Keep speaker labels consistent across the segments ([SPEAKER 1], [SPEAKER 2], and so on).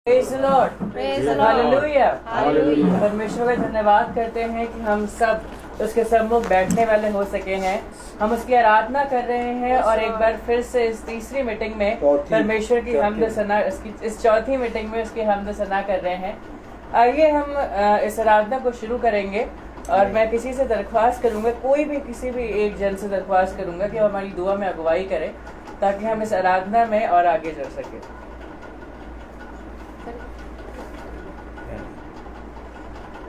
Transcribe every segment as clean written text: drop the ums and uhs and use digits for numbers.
[SPEAKER 1] Praise the Lord.
[SPEAKER 2] Praise the Lord.
[SPEAKER 1] Hallelujah.
[SPEAKER 2] Hallelujah.
[SPEAKER 1] परमेश्वर का धन्यवाद करते हैं कि हम सब उसके सम्मुख बैठने वाले हो सके हैं। हम उसकी आराधना कर रहे हैं और एक बार फिर से इस तीसरी मीटिंग में परमेश्वर की हमद सना इस चौथी मीटिंग में उसकी हमद सना कर रहे हैं। आइए हम इस आराधना को शुरू करेंगे और मैं किसी से दरख्वास्त करूंगा, कोई भी किसी भी एक जन से दरख्वास्त करूंगा कि हमारी दुआ में अगुवाई करें ताकि हम इस आराधना में और आगे चल सके।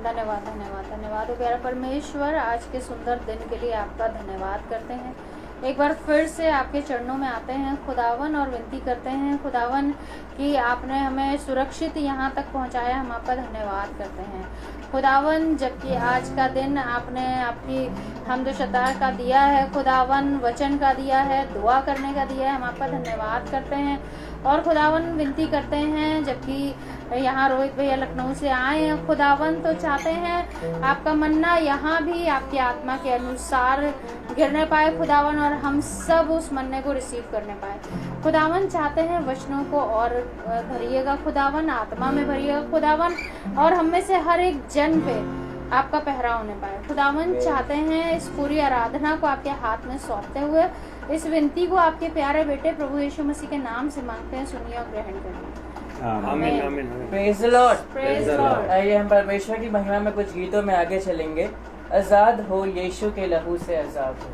[SPEAKER 2] धन्यवाद धन्यवाद धन्यवाद हो प्यारा परमेश्वर, आज के सुंदर दिन के लिए आपका धन्यवाद करते हैं। एक बार फिर से आपके चरणों में आते हैं खुदावन और विनती करते हैं खुदावन कि आपने हमें सुरक्षित यहाँ तक पहुँचाया, हम आपका धन्यवाद करते हैं खुदावन। जबकि आज का दिन आपने आपकी हमद शता का दिया है खुदावन, वचन का दिया है, दुआ करने का दिया है, हम आपका धन्यवाद करते हैं। और खुदावन विनती करते हैं, जबकि यहाँ रोहित भैया लखनऊ से आए हैं खुदावन, तो चाहते हैं आपका मन्ना यहाँ भी आपकी आत्मा के अनुसार गिरने पाए खुदावन, और हम सब उस मन्ने को रिसीव करने पाए खुदावन। चाहते हैं वचनों को और भरिएगा खुदावन, आत्मा में भरिएगा खुदावन, और हम में से हर एक जन पे आपका पहरा होने पाए खुदावन। चाहते हैं इस पूरी आराधना को आपके हाथ में सौंपते हुए इस विनती को आपके प्यारे बेटे प्रभु यीशु मसीह के नाम से मांगते हैं, सुनिए और ग्रहण करिए।
[SPEAKER 1] आमीन आमीन। Praise the Lord.
[SPEAKER 2] Praise the Lord.
[SPEAKER 1] आइए हम परमेश्वर की महिमा में कुछ गीतों में आगे चलेंगे। आजाद हो यीशु के लहू से आजाद हो,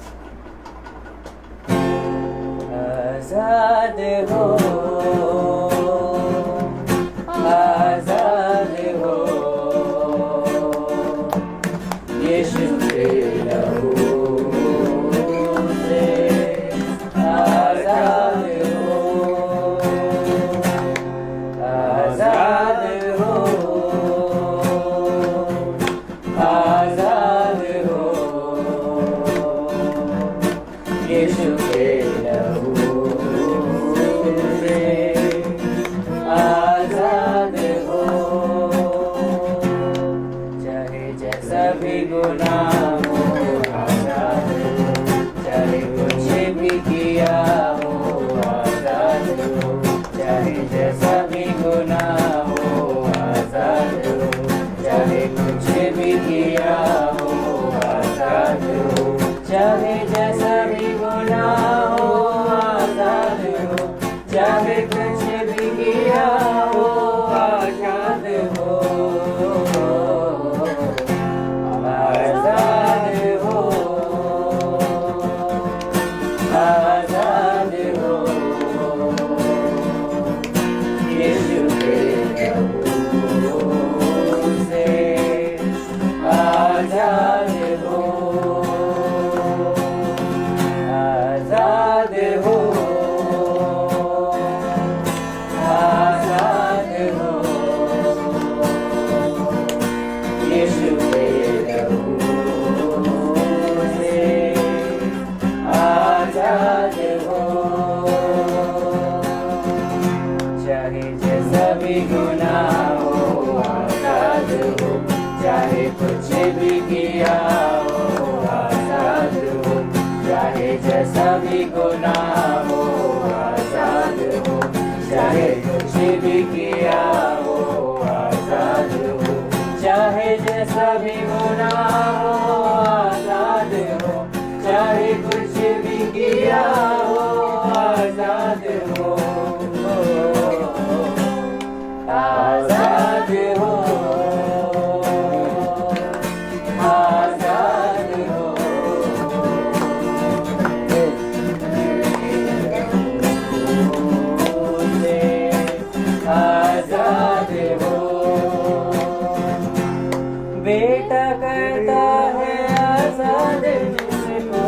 [SPEAKER 1] आजाद हो, आजाद हो यीशु के लहू से आजाद हो, आजाद हो, आजाद हो यीशु के लहू से आजाद हो। चाहे जैसा भी गुनाह हो आजाद हो, चाहे कुछ भी किया हो आजाद हो, चाहे जैसा भी गुनाह हो आजाद हो, चाहे कुछ भी किया हो आजाद हो, चाहे जैसा भी गुनाह हो आजाद हो, चाहे कुछ भी किया हो आजाद हो, आजाद हो, आजाद हो यीशु के लहू से आजाद हो, आजाद हो, आजाद हो यीशु के लहू से आजाद हो। चाहे जैसा भी गुनाह हो आजाद हो, चाहे कुछ भी किया हो आजाद हो, चाहे जैसा भी गुनाह हो आजाद हो, चाहे कुछ भी किया हो आजाद हो, चाहे जैसा भी गुनाह हो आजाद हो, चाहे कुछ भी किया हो आजाद हो, आजाद हो, आजाद हो से आजाद हो। बेटा करता है आजाद जिसको,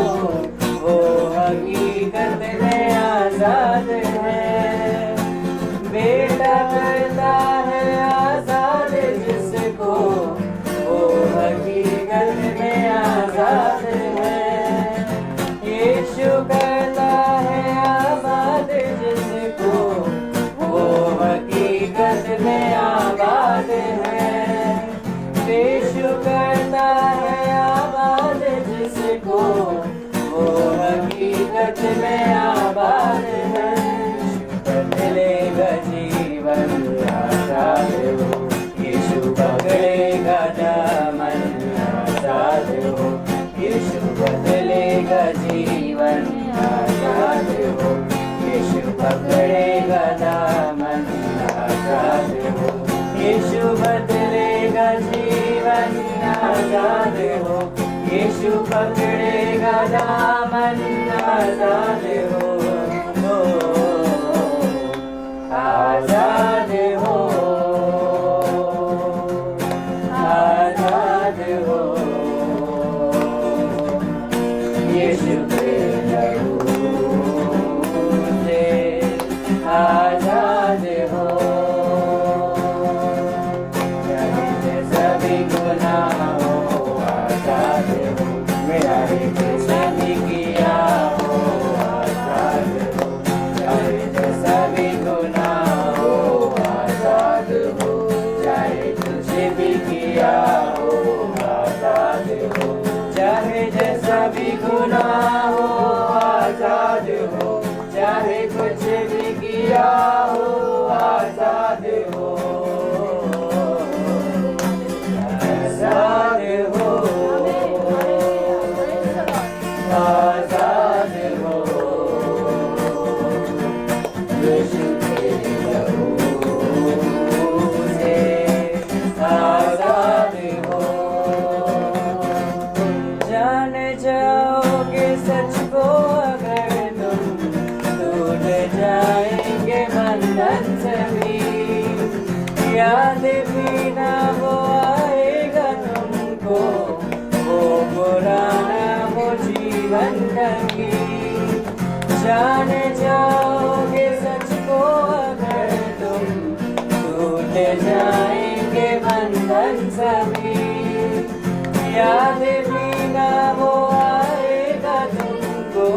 [SPEAKER 1] वो हकीकत में आजाद है। बेटा करता है आजाद जिसको, वो हकीकत में आजाद है। यीशु करता है आजाद जिसको, वो हकीकत आजाद हो, यीशु पकड़ेगा दामन आजाद हो, यीशु बदलेगा जीवन आजाद हो, यीशु पकड़ेगा दामन आजाद हो, यीशु बदलेगा जीवन आजाद हो, यीशु पकड़ेगा दामन आजाद हो, आजाद हो, आजाद हो, यीशु के लहू से आजाद हो, चाहे सभी गुनाह हो आजाद हो, मेरा सभी किया हो आजाद हो, चाहे सभी गुनाह हो आजाद हो, चाहे तुझे भी किया हो आजाद हो, चाहे जैसा भी गुनाह हो आजाद हो, चाहे कुछ भी किया हो आजाद हो, आजाद हो, आजाद हो, यीशु के लहू से आजाद हो, जान जाओगे सच को अगर तुम, टूट जाएंगे बंधन सभी, याद भी ना वो आएगा तुमको, वो पुराना वो जीवन कभी, जान जाओगे सच को अगर तुम, टूट जाएंगे बंधन सभी, याद भी ना वो आएगा तुमको,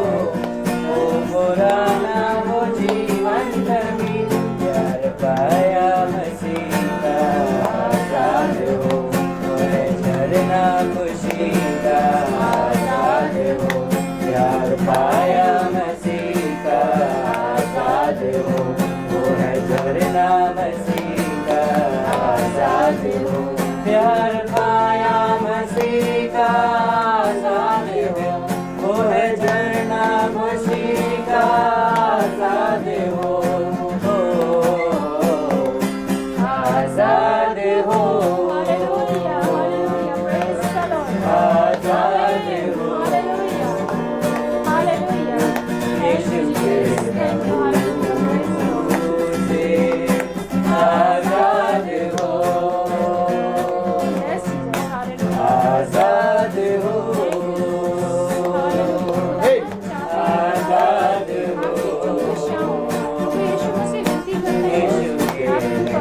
[SPEAKER 1] वो पुराना वो जीवन कभी, प्यार पाया मसीह का आजाद हो, वो है झरना खुशी का आजाद हो, प्यार पाया मसीह का आजाद हो, वो है झरना मसीह का आजाद हो, प्यार पाया मसीह का आजाद हो, वो है झरना खुशी का आजाद हो, आजाद हो, आजाद हो, यीशु के लहू से आजाद हो, आजाद हो, आजाद हो, यीशु के लहू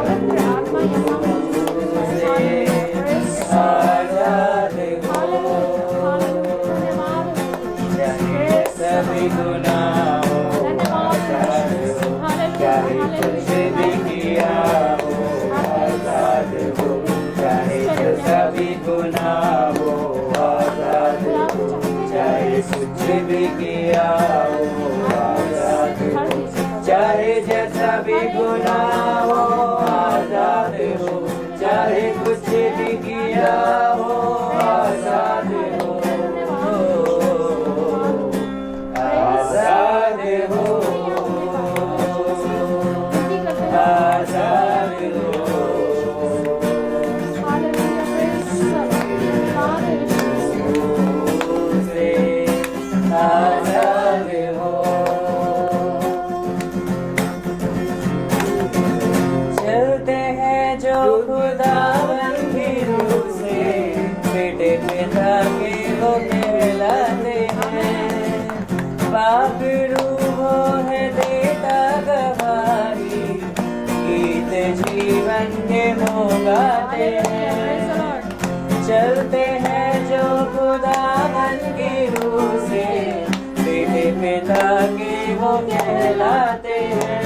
[SPEAKER 1] से आजाद हो, चाहे सभी गुनाह हो आजाद हो, चाहे कुछ भी किया हो आजाद हो, चाहे सभी गुनाह हो आजाद हो, चाहे कुछ भी किया हो आजाद हो, चाहे जैसा भी गुनाह हो आजाद हो, चाहे कुछ भी किया हो आजाद हो, आजाद हो, आजाद हो, से आजाद हो, चलते हैं जो खुदावन की रूह से, बेटे पिता के वो कहलाते हैं, बाप रूहों है देता गवाही, गीत जीवन के वो गाते हैं, चलते हैं जो खुदावन की रूह से, बेटे पिता के वो कहलाते हैं,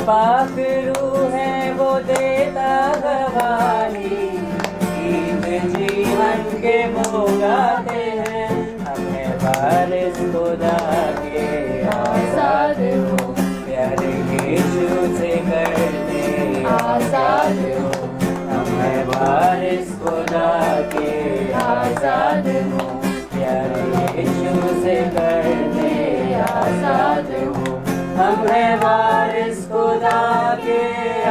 [SPEAKER 1] पाक रूह है वो देता गवाही, गीत जीवन के वो गाते हैं, हमें वारिस खुदा के आजाद हो, प्यारे यीशु से करते आजाद हो, हम हैं वारिस खुदा के आजाद हो, प्यारे यीशु से करने आजाद हो, हम हैं वारिस खुदा के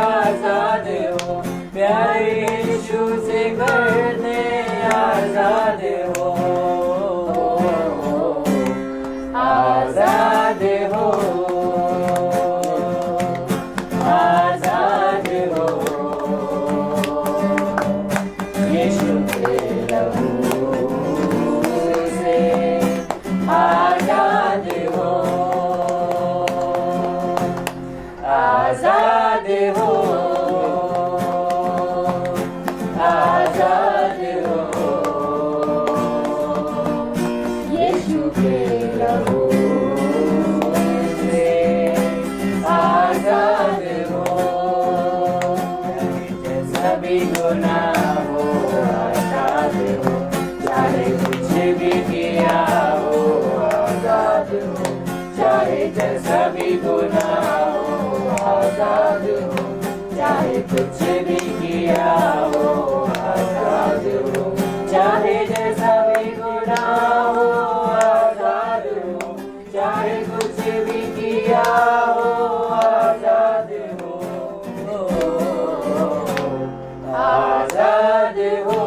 [SPEAKER 1] आजाद हो, प्यारे यीशु से करने आजाद हो, आजाद हो, आजाद हो, यीशु के लहू से आजाद हो, आजाद हो, आजाद हो, यीशु के लहू से आजाद हो, जैसा भी गुनाह हो आजाद हो, चाहे कुछ भी किया हो आजाद हो, चाहे जैसा भी गुनाह हो आजाद हो, चाहे कुछ भी किया हो आजाद हो, चाहे जैसा भी गुनाह हो आजाद हो, चाहे कुछ भी किया हो आजाद हो, आजाद हो,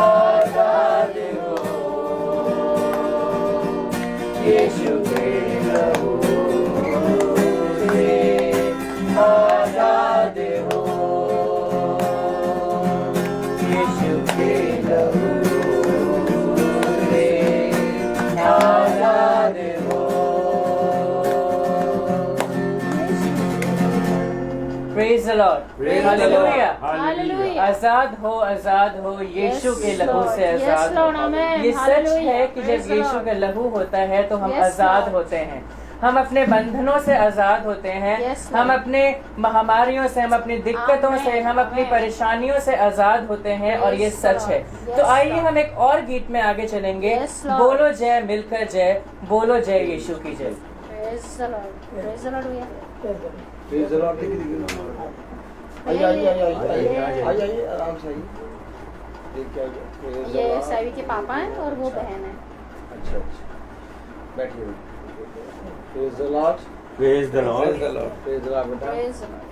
[SPEAKER 1] आजाद हो, यीशु के लहू से आजाद हो, यीशु के लहू से आजाद हो। Praise the Lord. Hallelujah.
[SPEAKER 2] Hallelujah.
[SPEAKER 1] आजाद हो यीशु के लहू से आजाद हो। ये सच है कि जब यीशु का लहू होता है तो हम आजाद होते हैं, हम अपने बंधनों से आजाद होते हैं, हम अपने महामारियों से, हम अपनी दिक्कतों से, हम अपनी परेशानियों से आजाद होते हैं और ये सच है। तो आइए हम एक और गीत में आगे चलेंगे। बोलो जय, मिलकर जय, बोलो जय यीशु की जय।
[SPEAKER 2] Praise the Lord. Praise the Lord भैया।
[SPEAKER 3] Praise the Lord. आइए आराम से आइए।
[SPEAKER 2] ये सावी के पापा हैं और वो बहन है।
[SPEAKER 3] अच्छा बैठिए। Praise the Lord.
[SPEAKER 4] Praise the Lord.
[SPEAKER 3] Praise the Lord. Praise the Lord बेटा।
[SPEAKER 2] Praise the Lord.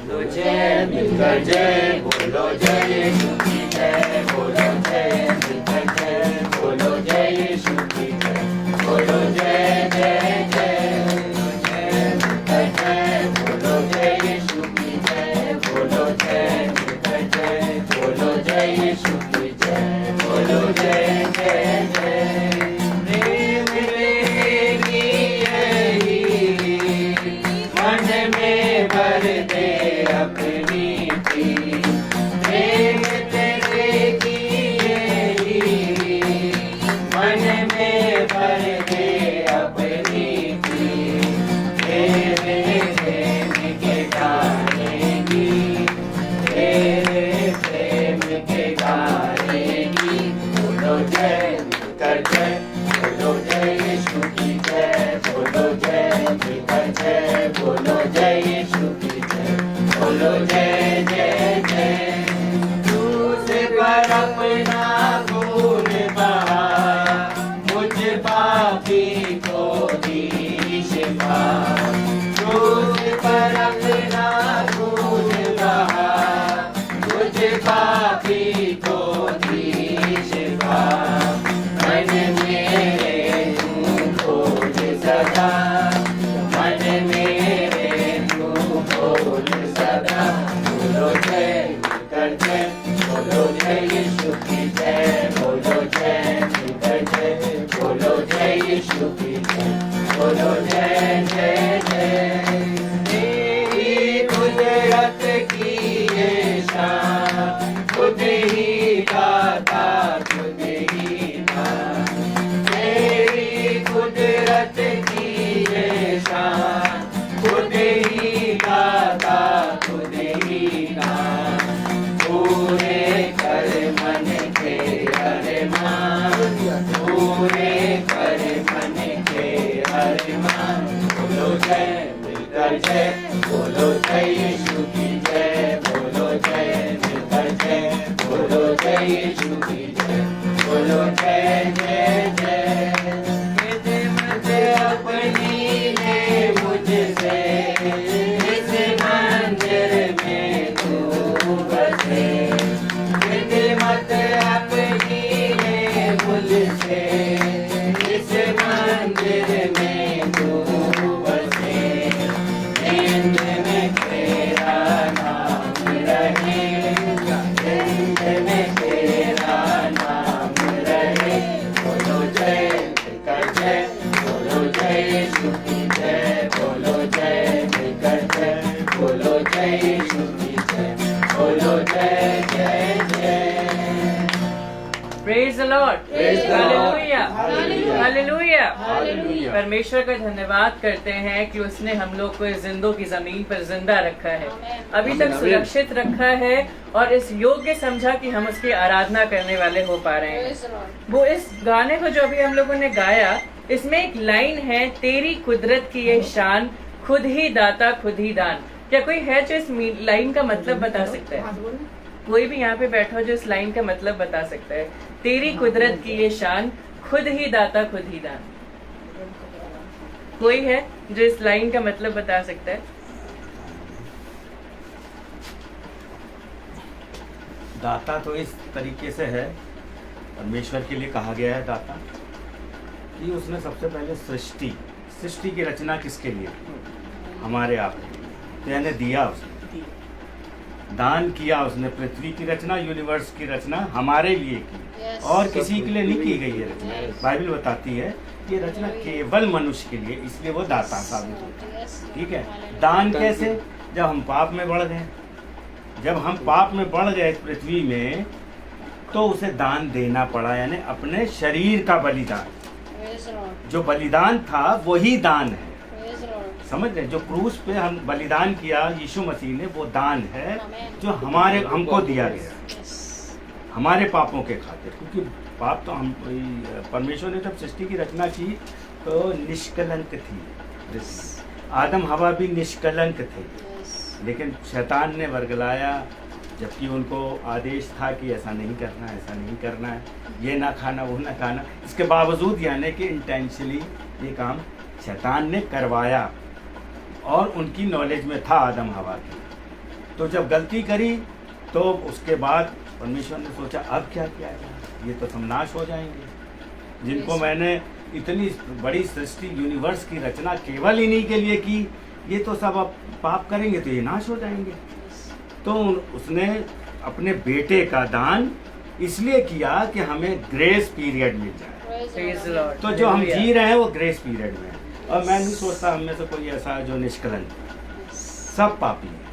[SPEAKER 1] बोलो जय, मिलकर जय, बोलो जय यीशु की जय, बोलो जय, मिलकर जय, बोलो जय यीशु की जय, बोलो जय जय जय, मिलकर जय, बोलो जय यीशु की जय, बोलो जय, मिलकर जय, बोलो जय यीशु की जय, बोलो जय जय जय, प्रेम मिलेगी यही मन में भर दे अपनी थी, प्रेम तेरे की यही मन में भर दे अपनी थी, तेरे प्रेम के गाएगी, तेरे प्रेम के गाएगी, बोलो जय मिलकर जय, बोलो जय यीशु की जय, बोलो जय मिलकर जय, बोलो जय यीशु की जय, बोलो जय जय जय, क्रूस पर अपना खून बहाया, मुझ पापी को दी शिफा, क्रूस पर अपना खून बहाया, मुझ पापी को दी शिफा, मन मेरे तू खोल सदा, मन मेरे तू खोल सदा, बोलो जय मिलकर जय, बोलो जय यीशु की जय, बोलो जय मिलकर जय, बोलो जय यीशु की जय, बोलो जय जय जय, तेरी कुदरत की ये शान, खुद ही गाता खुद ही गान, तेरी कुदरत की ये शान, खुद ही गाता खुद ही गान,
[SPEAKER 4] जय यीशु की जय, बोलो जय मिलकर जय, बोलो जय यीशु की जय, बोलो जय जय जय। खिदमत अपनी ले मुझसे, इस मंदिर में तू बसे। खिदमत अपनी ले मुझसे, इस मंदिर में तू बसे। जिंद में तेरा नाम रहे, जिंद में तेरा नाम रहे। बोलो जय मिलकर जय, बोलो जय यीशु की जय, बोलो जय मिलकर जय, बोलो जय यीशु की जय, बोलो जय जय जय।
[SPEAKER 1] Praise the Lord.
[SPEAKER 4] Praise the Lord.
[SPEAKER 1] Hallelujah.
[SPEAKER 4] Hallelujah.
[SPEAKER 1] Hallelujah.
[SPEAKER 4] Hallelujah.
[SPEAKER 1] परमेश्वर का धन्यवाद करते हैं कि उसने हम लोग को इस जिंदों की जमीन पर जिंदा रखा है, अभी तक सुरक्षित रखा है और इस योग्य समझा कि हम उसकी आराधना करने वाले हो पा रहे हैं। वो इस गाने को जो अभी हम लोगों ने गाया, इसमें एक लाइन है, तेरी कुदरत की ये शान, खुद ही दाता खुद ही दान। क्या कोई है जो इस लाइन का मतलब बता सकता है? कोई भी यहाँ पे बैठा हो जो इस लाइन का मतलब बता सकता है? तेरी कुदरत की ये शान, खुद ही दाता खुद ही दान। कोई है जो इस लाइन का मतलब बता सकता है?
[SPEAKER 5] दाता तो इस तरीके से है, परमेश्वर के लिए कहा गया है दाता, कि उसने सबसे पहले सृष्टि की रचना किसके लिए? हमारे आप के लिए। तो यानी दिया उसने, दान किया उसने, पृथ्वी की रचना, यूनिवर्स की रचना हमारे लिए की, और किसी के लिए नहीं की गई है रचना। बाइबल बताती है ये रचना केवल मनुष्य के लिए, इसलिए वो दाता साबित होता है। ठीक है, दान कैसे? जब हम पाप में बढ़ गए, जब हम पाप में बढ़ गए पृथ्वी में, तो उसे दान देना पड़ा, यानी अपने शरीर का बलिदान। जो बलिदान था वही दान है, समझ रहे? जो क्रूस पे हम बलिदान किया यीशु मसीह ने, वो दान है जो हमको दिया गया हमारे पापों के खातिर। क्योंकि पाप तो हम, परमेश्वर ने जब सृष्टि की रचना की तो निष्कलंक थी, आदम हवा भी निष्कलंक थे, लेकिन शैतान ने वर्गलाया, जबकि उनको आदेश था कि ऐसा नहीं करना, ऐसा नहीं करना है, ये ना खाना, वो ना खाना। इसके बावजूद यानी कि इंटेंशनली ये काम शैतान ने करवाया, और उनकी नॉलेज में था आदम हवा की। तो जब गलती करी तो उसके बाद परमेश्वर ने सोचा अब क्या किया जाए, ये तो सब नाश हो जाएंगे। जिनको मैंने इतनी बड़ी सृष्टि यूनिवर्स की रचना केवल इन्हीं के लिए की, ये तो सब अब पाप करेंगे तो ये नाश हो जाएंगे। तो उसने अपने बेटे का दान इसलिए किया कि हमें ग्रेस पीरियड मिल जाए। तो जो हम जी रहे हैं वो ग्रेस पीरियड में है। और मैं नहीं सोचता हम में से कोई ऐसा है जो निष्कलंक। सब पापी हैं,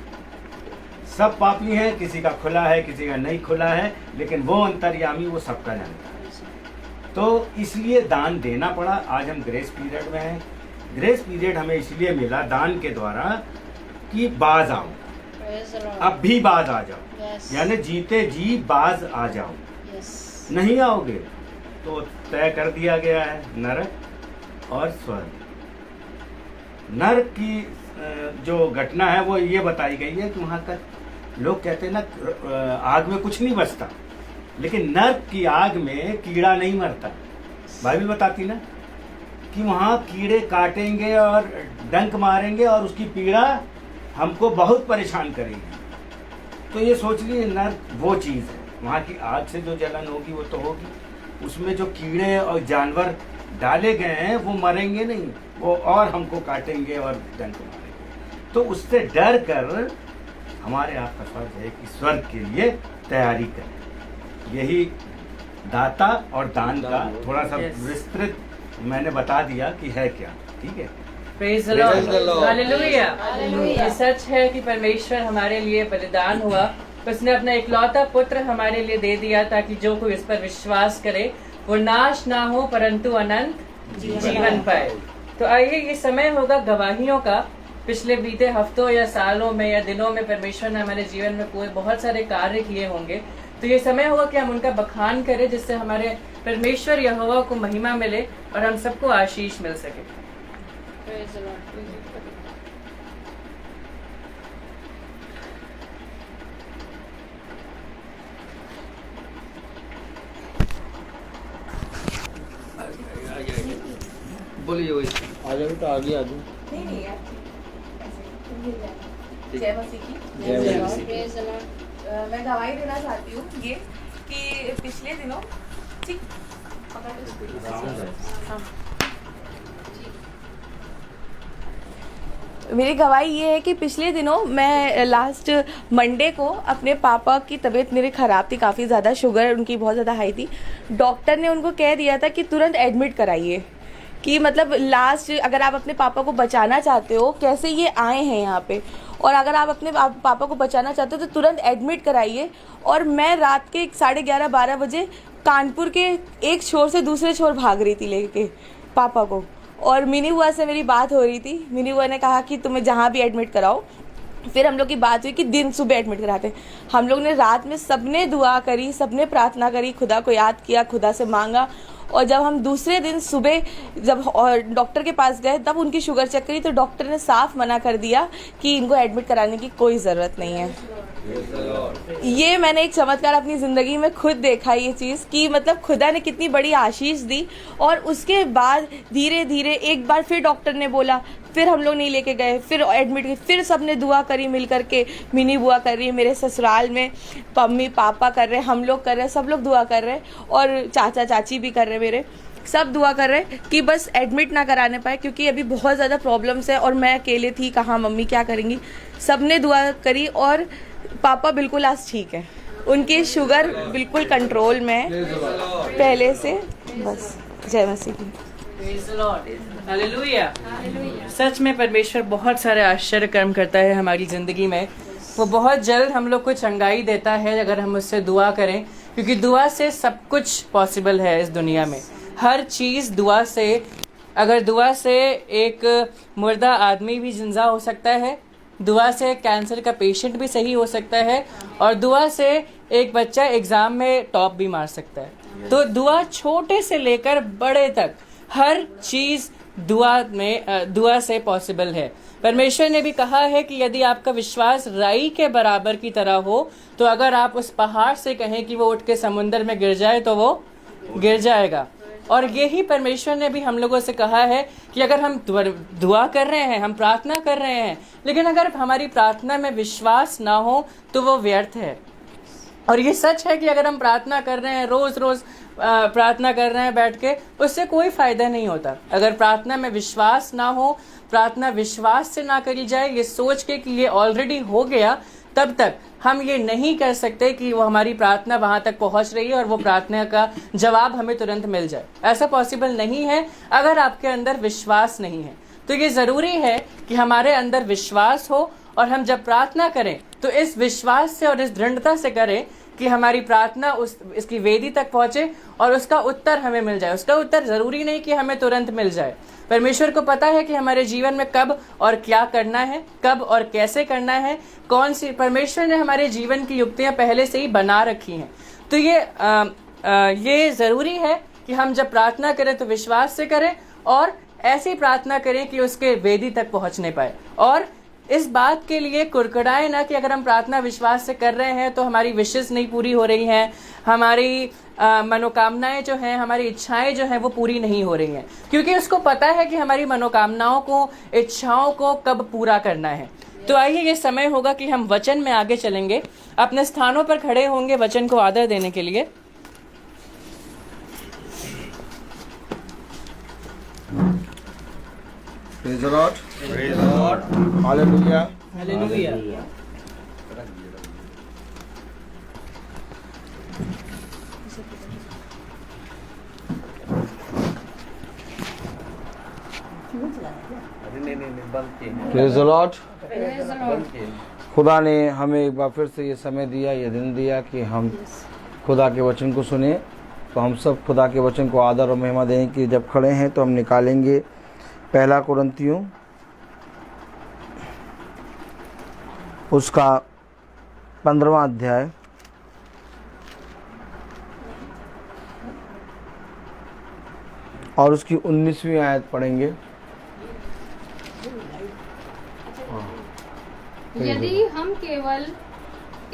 [SPEAKER 5] सब पापी हैं, किसी का खुला है किसी का नहीं खुला है, लेकिन वो अंतर्यामी वो सबका जानता है। तो इसलिए दान देना पड़ा। आज हम ग्रेस पीरियड में हैं। ग्रेस पीरियड हमें इसलिए मिला दान के द्वारा कि बाज आओ, अब भी बाज आ जाओ, यानी जीते जी बाज आ जाओ। नहीं आओगे तो तय कर दिया गया है नरक और स्वर्ग। नरक की जो घटना है वो ये बताई गई है कि वहाँ का लोग कहते हैं ना आग में कुछ नहीं बचता, लेकिन नरक की आग में कीड़ा नहीं मरता। बाइबल बताती ना कि वहाँ कीड़े काटेंगे और डंक मारेंगे और उसकी पीड़ा हमको बहुत परेशान करेगी। तो ये सोच लिए नरक वो चीज़ है, वहाँ की आग से जो जलन होगी वो तो होगी, उसमें जो कीड़े और जानवर डाले गए हैं वो मरेंगे नहीं, वो और हमको काटेंगे और डंक मारेंगे। तो उससे डर कर हमारे आपका फर्ज है कि स्वर्ग के लिए तैयारी करें। यही दाता और दान का थोड़ा सा विस्तृत मैंने बता दिया कि है क्या। ठीक है,
[SPEAKER 1] Praise the Lord. Hallelujah. ये सच है कि परमेश्वर हमारे लिए बलिदान हुआ, उसने अपना इकलौता पुत्र हमारे लिए दे दिया ताकि जो कोई इस पर विश्वास करे वो नाश ना हो परंतु अनंत जीवन पाए। तो आइए, ये समय होगा गवाहियों का। पिछले बीते हफ्तों या सालों में या दिनों में परमेश्वर ने हमारे जीवन में कोई बहुत सारे कार्य किए होंगे, तो ये समय होगा कि हम उनका बखान करें, जिससे हमारे परमेश्वर यहोवा को महिमा मिले और हम सबको आशीष मिल सके।
[SPEAKER 3] बोलिए वही आ जाओ तो आगे आ जाओ।
[SPEAKER 1] नहीं नहीं यार, जय मसीह की।
[SPEAKER 3] जय मसीह।
[SPEAKER 2] Praise the Lord.
[SPEAKER 1] मैं गवाही देना चाहती हूँ ये कि पिछले दिनों ठीक हाँ। मेरी गवाही ये है कि पिछले दिनों मैं लास्ट मंडे को अपने पापा की तबीयत मेरी ख़राब थी, काफ़ी ज़्यादा शुगर उनकी बहुत ज़्यादा हाई थी। डॉक्टर ने उनको कह दिया था कि तुरंत एडमिट कराइए, कि मतलब लास्ट अगर आप अपने पापा को बचाना चाहते हो, कैसे ये आए हैं यहाँ पे, और अगर आप अपने पापा को बचाना चाहते हो तो तुरंत एडमिट कराइए। और मैं रात के 11:30-12 बजे कानपुर के एक छोर से दूसरे छोर भाग रही थी लेके पापा को, और मिनी बुआ से मेरी बात हो रही थी। मिनी बुआ ने कहा कि तुम्हें जहाँ भी एडमिट कराओ। फिर हम लोग की बात हुई कि दिन सुबह एडमिट कराते। हम लोग ने रात में सबने दुआ करी, सबने प्रार्थना करी, खुदा को याद किया, खुदा से मांगा, और जब हम दूसरे दिन सुबह जब डॉक्टर के पास गए तब उनकी शुगर चेक करी तो डॉक्टर ने साफ मना कर दिया कि इनको एडमिट कराने की कोई ज़रूरत नहीं है। ये मैंने एक चमत्कार अपनी ज़िंदगी में खुद देखा, ये चीज़ कि मतलब खुदा ने कितनी बड़ी आशीष दी। और उसके बाद धीरे धीरे एक बार फिर डॉक्टर ने बोला, फिर हम लोग नहीं लेके गए, फिर एडमिट किए, फिर सबने दुआ करी मिल करके। मिनी बुआ कर रही है मेरे ससुराल में, मम्मी पापा कर रहे, हम लोग कर रहे, सब लोग दुआ कर रहे, और चाचा चाची भी कर रहे, मेरे सब दुआ कर रहे कि बस एडमिट ना कराने पाए, क्योंकि अभी बहुत ज़्यादा प्रॉब्लम्स है और मैं अकेले थी, कहाँ मम्मी क्या करेंगी। सबने दुआ करी और पापा बिल्कुल आज ठीक है, उनकी शुगर बिल्कुल कंट्रोल में है पहले से। बस जय मसीह की। हालेलुया। सच में परमेश्वर बहुत सारे आश्चर्य कर्म करता है हमारी ज़िंदगी में। वो बहुत जल्द हम लोग को चंगाई देता है अगर हम उससे दुआ करें, क्योंकि दुआ से सब कुछ पॉसिबल है इस दुनिया में। हर चीज़ दुआ से, अगर दुआ से एक मुर्दा आदमी भी जिंदा हो सकता है, दुआ से कैंसर का पेशेंट भी सही हो सकता है, और दुआ से एक बच्चा एग्ज़ाम में टॉप भी मार सकता है। तो दुआ छोटे से लेकर बड़े तक हर चीज़ दुआ से पॉसिबल है। परमेश्वर ने भी कहा है कि यदि आपका विश्वास राई के बराबर की तरह हो तो अगर आप उस पहाड़ से कहें कि वो उठ के समुद्र में गिर जाए तो वो गिर जाएगा। और यही परमेश्वर ने भी हम लोगों से कहा है कि अगर हम दुआ कर रहे हैं, हम प्रार्थना कर रहे हैं, लेकिन अगर हमारी प्रार्थना में विश्वास ना हो तो वो व्यर्थ है। और ये सच है कि अगर हम प्रार्थना कर रहे हैं, रोज़ रोज़ प्रार्थना कर रहे हैं बैठ के, उससे कोई फ़ायदा नहीं होता। अगर प्रार्थना में विश्वास ना हो, प्रार्थना विश्वास से ना करी जाए, ये सोच के कि ये ऑलरेडी हो गया, तब तक हम ये नहीं कर सकते कि वो हमारी प्रार्थना वहाँ तक पहुँच रही है और वो प्रार्थना का जवाब हमें तुरंत मिल जाए। ऐसा पॉसिबल नहीं है अगर आपके अंदर विश्वास नहीं है। तो ये ज़रूरी है कि हमारे अंदर विश्वास हो, और हम जब प्रार्थना करें तो इस विश्वास से और इस दृढ़ता से करें कि हमारी प्रार्थना इसकी वेदी तक पहुँचे और उसका उत्तर हमें मिल जाए। उसका उत्तर ज़रूरी नहीं कि हमें तुरंत मिल जाए। परमेश्वर को पता है कि हमारे जीवन में कब और क्या करना है, कब और कैसे करना है, कौन सी, परमेश्वर ने हमारे जीवन की युक्तियाँ पहले से ही बना रखी हैं। तो ये ज़रूरी है कि हम जब प्रार्थना करें तो विश्वास से करें और ऐसी प्रार्थना करें कि उसके वेदी तक पहुँचने पाए। और इस बात के लिए कुड़कुड़ाए ना कि अगर हम प्रार्थना विश्वास से कर रहे हैं तो हमारी विशेष नहीं पूरी हो रही हैं, हमारी मनोकामनाएं जो हैं, हमारी इच्छाएं जो हैं वो पूरी नहीं हो रही हैं, क्योंकि उसको पता है कि हमारी मनोकामनाओं को, इच्छाओं को कब पूरा करना है। तो आइए, ये समय होगा कि हम वचन में आगे चलेंगे। अपने स्थानों पर खड़े होंगे वचन को आदर देने के लिए।
[SPEAKER 3] Praise the Lord.
[SPEAKER 5] Praise the Lord.
[SPEAKER 3] Hallelujah.
[SPEAKER 1] Hallelujah.
[SPEAKER 3] Praise the Lord.
[SPEAKER 2] Praise the Lord.
[SPEAKER 3] खुदा ने हमें एक बार फिर से ये समय दिया, ये दिन दिया कि हम खुदा के वचन को सुने। तो हम सब खुदा के वचन को आदर और महिमा देने के लिए जब खड़े हैं तो हम निकालेंगे पहला कुरिन्थियों उसका 15वां अध्याय और उसकी 19वीं आयत पढ़ेंगे।
[SPEAKER 2] यदि हम केवल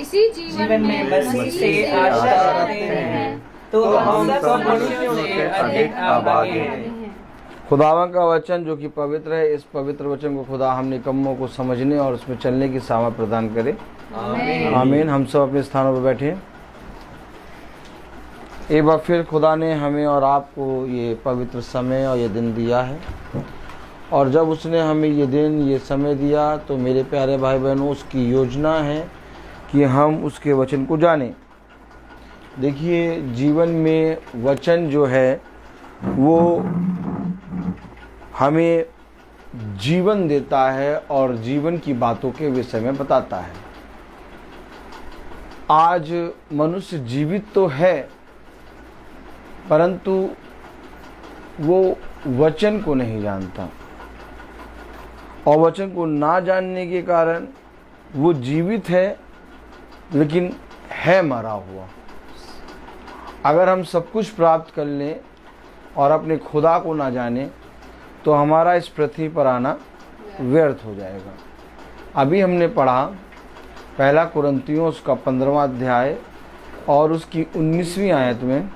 [SPEAKER 2] इसी जीवन में
[SPEAKER 1] मसीह से आशा रखते हैं तो हम सब मनुष्यों से अधिक अभागे हैं।
[SPEAKER 3] खुदावन का वचन जो कि पवित्र है, इस पवित्र वचन को खुदा हम निकम्मों को समझने और उसमें चलने की सामर्थ प्रदान करे। आमीन। हम सब अपने स्थानों पर बैठे। एक बार फिर खुदा ने हमें और आपको ये पवित्र समय और ये दिन दिया है, और जब उसने हमें ये दिन ये समय दिया तो मेरे प्यारे भाई बहनों, उसकी योजना है कि हम उसके वचन को जानें। देखिए, जीवन में वचन जो है वो हमें जीवन देता है और जीवन की बातों के विषय में बताता है। आज मनुष्य जीवित तो है, परंतु वो वचन को नहीं जानता, और वचन को ना जानने के कारण वो जीवित है लेकिन है मरा हुआ। अगर हम सब कुछ प्राप्त कर लें और अपने खुदा को ना जाने तो हमारा इस पृथ्वी पर आना व्यर्थ हो जाएगा। अभी हमने पढ़ा पहला कुरिन्थियों उसका 15वां अध्याय और उसकी 19वीं आयत में,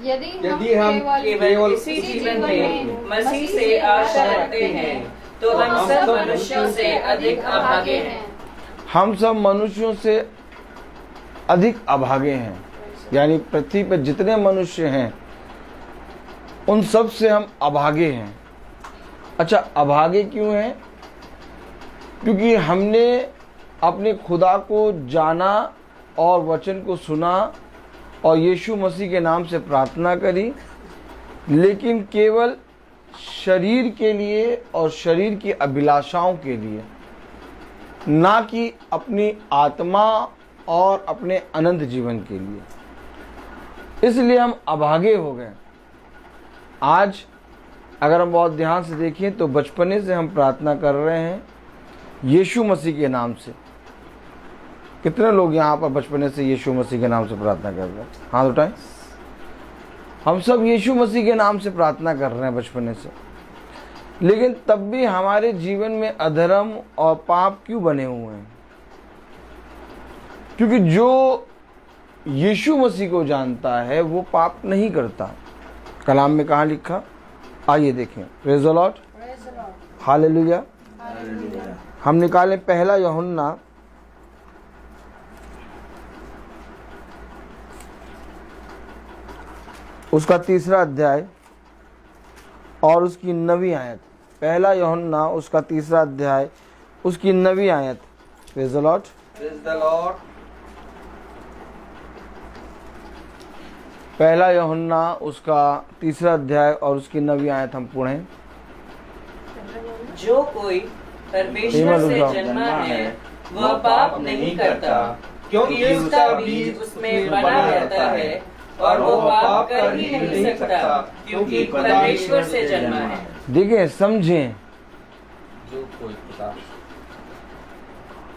[SPEAKER 4] यदि हम केवल इसी जीवन में मसीह से आशा रखते हैं तो हम सब मनुष्यों से अधिक अभागे हैं।
[SPEAKER 3] हम सब मनुष्यों से अधिक अभागे हैं, यानी पृथ्वी पर जितने मनुष्य हैं उन सब से हम अभागे हैं। अच्छा, अभागे क्यों हैं? क्योंकि हमने अपने खुदा को जाना और वचन को सुना और यीशु मसीह के नाम से प्रार्थना करी, लेकिन केवल शरीर के लिए और शरीर की अभिलाषाओं के लिए, ना कि अपनी आत्मा और अपने अनंत जीवन के लिए। इसलिए हम अभागे हो गए। आज अगर हम बहुत ध्यान से देखें तो बचपने से हम प्रार्थना कर रहे हैं यीशु मसीह के नाम से। कितने लोग यहाँ पर बचपने से यीशु मसीह के नाम से प्रार्थना कर रहे हैं? हाथ उठाएं। हम सब यीशु मसीह के नाम से प्रार्थना कर रहे हैं बचपने से, लेकिन तब भी हमारे जीवन में अधर्म और पाप क्यों बने हुए हैं? क्योंकि जो यीशु मसीह को जानता है वो पाप नहीं करता। कलाम में कहाँ लिखा? आइए देखें। Praise the Lord, hallelujah. हम निकालें पहला यूहन्ना उसका 3रा अध्याय और उसकी 9वीं आयत। पहला यूहन्ना उसका 3रा अध्याय उसकी 9वीं आयत। Praise the Lord,
[SPEAKER 4] praise the Lord.
[SPEAKER 3] पहला यूहन्ना उसका 3रा अध्याय और उसकी 9वीं आयत हम पढ़ें।
[SPEAKER 4] जो कोई परमेश्वर से जन्मा है वह पाप नहीं करता, क्योंकि उसका बीज उसमें बना रहता है और वो पाप कर ही नहीं सकता, क्योंकि परमेश्वर से जन्मा है।
[SPEAKER 3] देखिए, समझें,
[SPEAKER 4] जो कोई खुदा,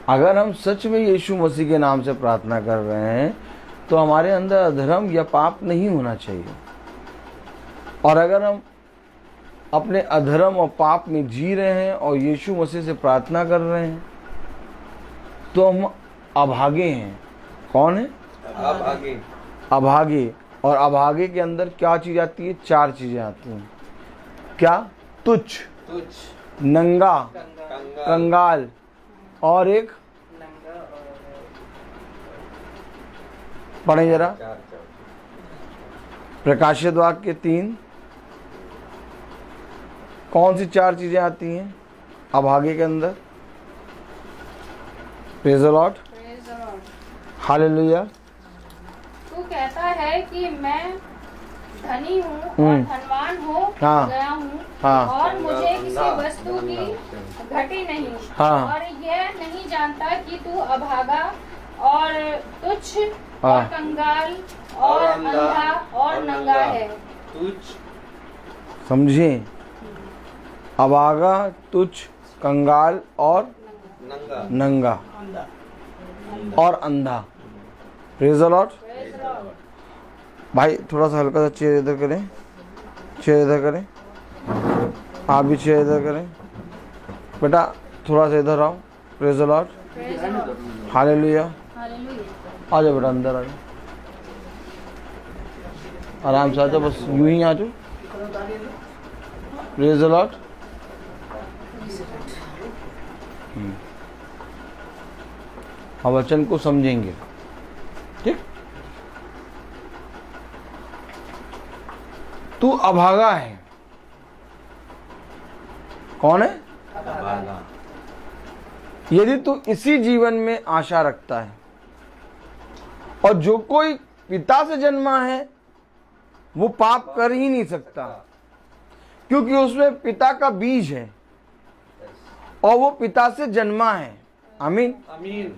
[SPEAKER 3] अगर हम सच में यीशु मसीह के नाम से प्रार्थना कर रहे हैं तो हमारे अंदर अधर्म या पाप नहीं होना चाहिए। और अगर हम अपने अधर्म और पाप में जी रहे हैं और यीशु मसीह से प्रार्थना कर रहे हैं तो हम अभागे हैं। कौन है?
[SPEAKER 4] अभागे।
[SPEAKER 3] अभागे। और अभागे के अंदर क्या चीज आती है? 4 चीजें आती हैं। क्या? तुच्छ, नंगा, कंगाल और एक, पढ़ें जरा। प्रकाशित वाक्य 3। कौन सी 4 चीजें आती हैं अभागे के अंदर? Praise the Lord, hallelujah.
[SPEAKER 2] तू कहता है कि मैं धनी हूँ और धनवान हो
[SPEAKER 3] हाँ।
[SPEAKER 2] गया हूँ,
[SPEAKER 3] हाँ।
[SPEAKER 2] और मुझे किसी वस्तु की घटी नहीं,
[SPEAKER 3] हाँ।
[SPEAKER 2] और यह नहीं जानता कि तू अभागा और तुच्छ
[SPEAKER 3] हाँ।
[SPEAKER 2] और कंगाल और अंधा और नंगा है।
[SPEAKER 3] समझे? अभागा, तुच्छ, कंगाल और नंगा और अंधा। Praise the Lord. भाई थोड़ा सा हल्का सा चेयर इधर करें, चेयर इधर करें, आप भी चेयर इधर करें। बेटा थोड़ा सा इधर आओ। Praise the Lord, hallelujah. आ जाओ बेटा, अंदर आ जाओ, आराम से आ जाओ, बस यूं ही आ जाओ। Praise the Lord. हम वचन को समझेंगे, ठीक। तू अभागा है। कौन है?
[SPEAKER 5] अभागा।
[SPEAKER 3] यदि तू इसी जीवन में आशा रखता है, और जो कोई पिता से जन्मा है वो पाप कर ही नहीं सकता, क्योंकि उसमें पिता का बीज है और वो पिता से जन्मा है। आमीन।
[SPEAKER 4] आमीन।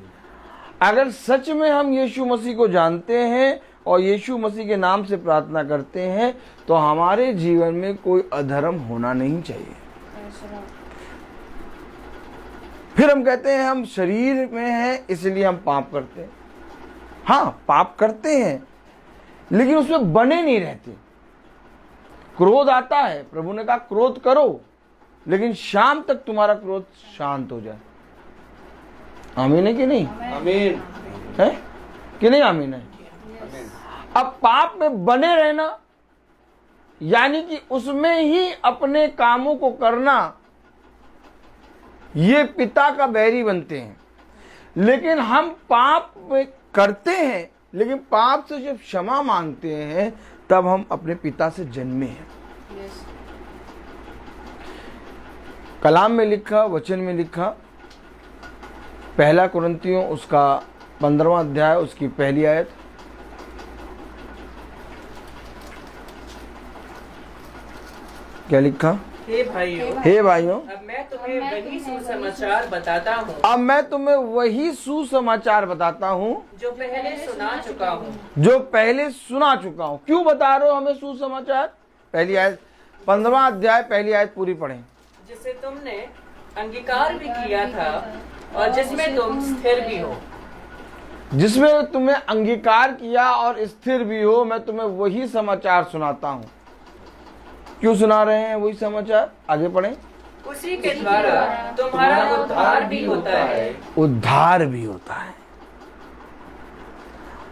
[SPEAKER 3] अगर सच में हम यीशु मसीह को जानते हैं और यीशु मसीह के नाम से प्रार्थना करते हैं, तो हमारे जीवन में कोई अधर्म होना नहीं चाहिए। फिर हम कहते हैं हम शरीर में हैं इसलिए हम पाप करते हैं। हाँ, पाप करते हैं, लेकिन उसमें बने नहीं रहते। क्रोध आता है, प्रभु ने कहा क्रोध करो, लेकिन शाम तक तुम्हारा क्रोध शांत हो जाए। आमीन है कि नहीं?
[SPEAKER 4] आमीन
[SPEAKER 3] है कि नहीं? आमीन है। अब पाप में बने रहना यानी कि उसमें ही अपने कामों को करना, ये पिता का बैरी बनते हैं। लेकिन हम पाप करते हैं, लेकिन पाप से जब क्षमा मांगते हैं तब हम अपने पिता से जन्मे हैं। कलाम में लिखा, वचन में लिखा, पहला कुरिन्थियों उसका 15वां अध्याय उसकी पहली आयत। क्या लिखा?
[SPEAKER 1] हे भाइयों,
[SPEAKER 3] हे भाइयों,
[SPEAKER 1] अब मैं तुम्हें वही सुसमाचार बताता हूँ
[SPEAKER 3] अब मैं तुम्हें वही सुसमाचार बताता हूँ
[SPEAKER 1] जो पहले सुना चुका हूँ।
[SPEAKER 3] जो पहले सुना चुका हूँ। क्यों बता रहे हो हमें सुसमाचार? पहली आयत, 15वां अध्याय पहली आयत पूरी पढ़ें।
[SPEAKER 1] जिसे तुमने अंगीकार भी किया था और जिसमें तुम स्थिर भी हो।
[SPEAKER 3] जिसमें तुम्हें अंगीकार किया और स्थिर भी हो, मैं तुम्हें वही समाचार सुनाता हूँ। क्यों सुना रहे हैं वही समाचार? आगे पढ़ें।
[SPEAKER 1] उसी के द्वारा तुम्हारा उद्धार भी होता है।
[SPEAKER 3] उद्धार भी होता है।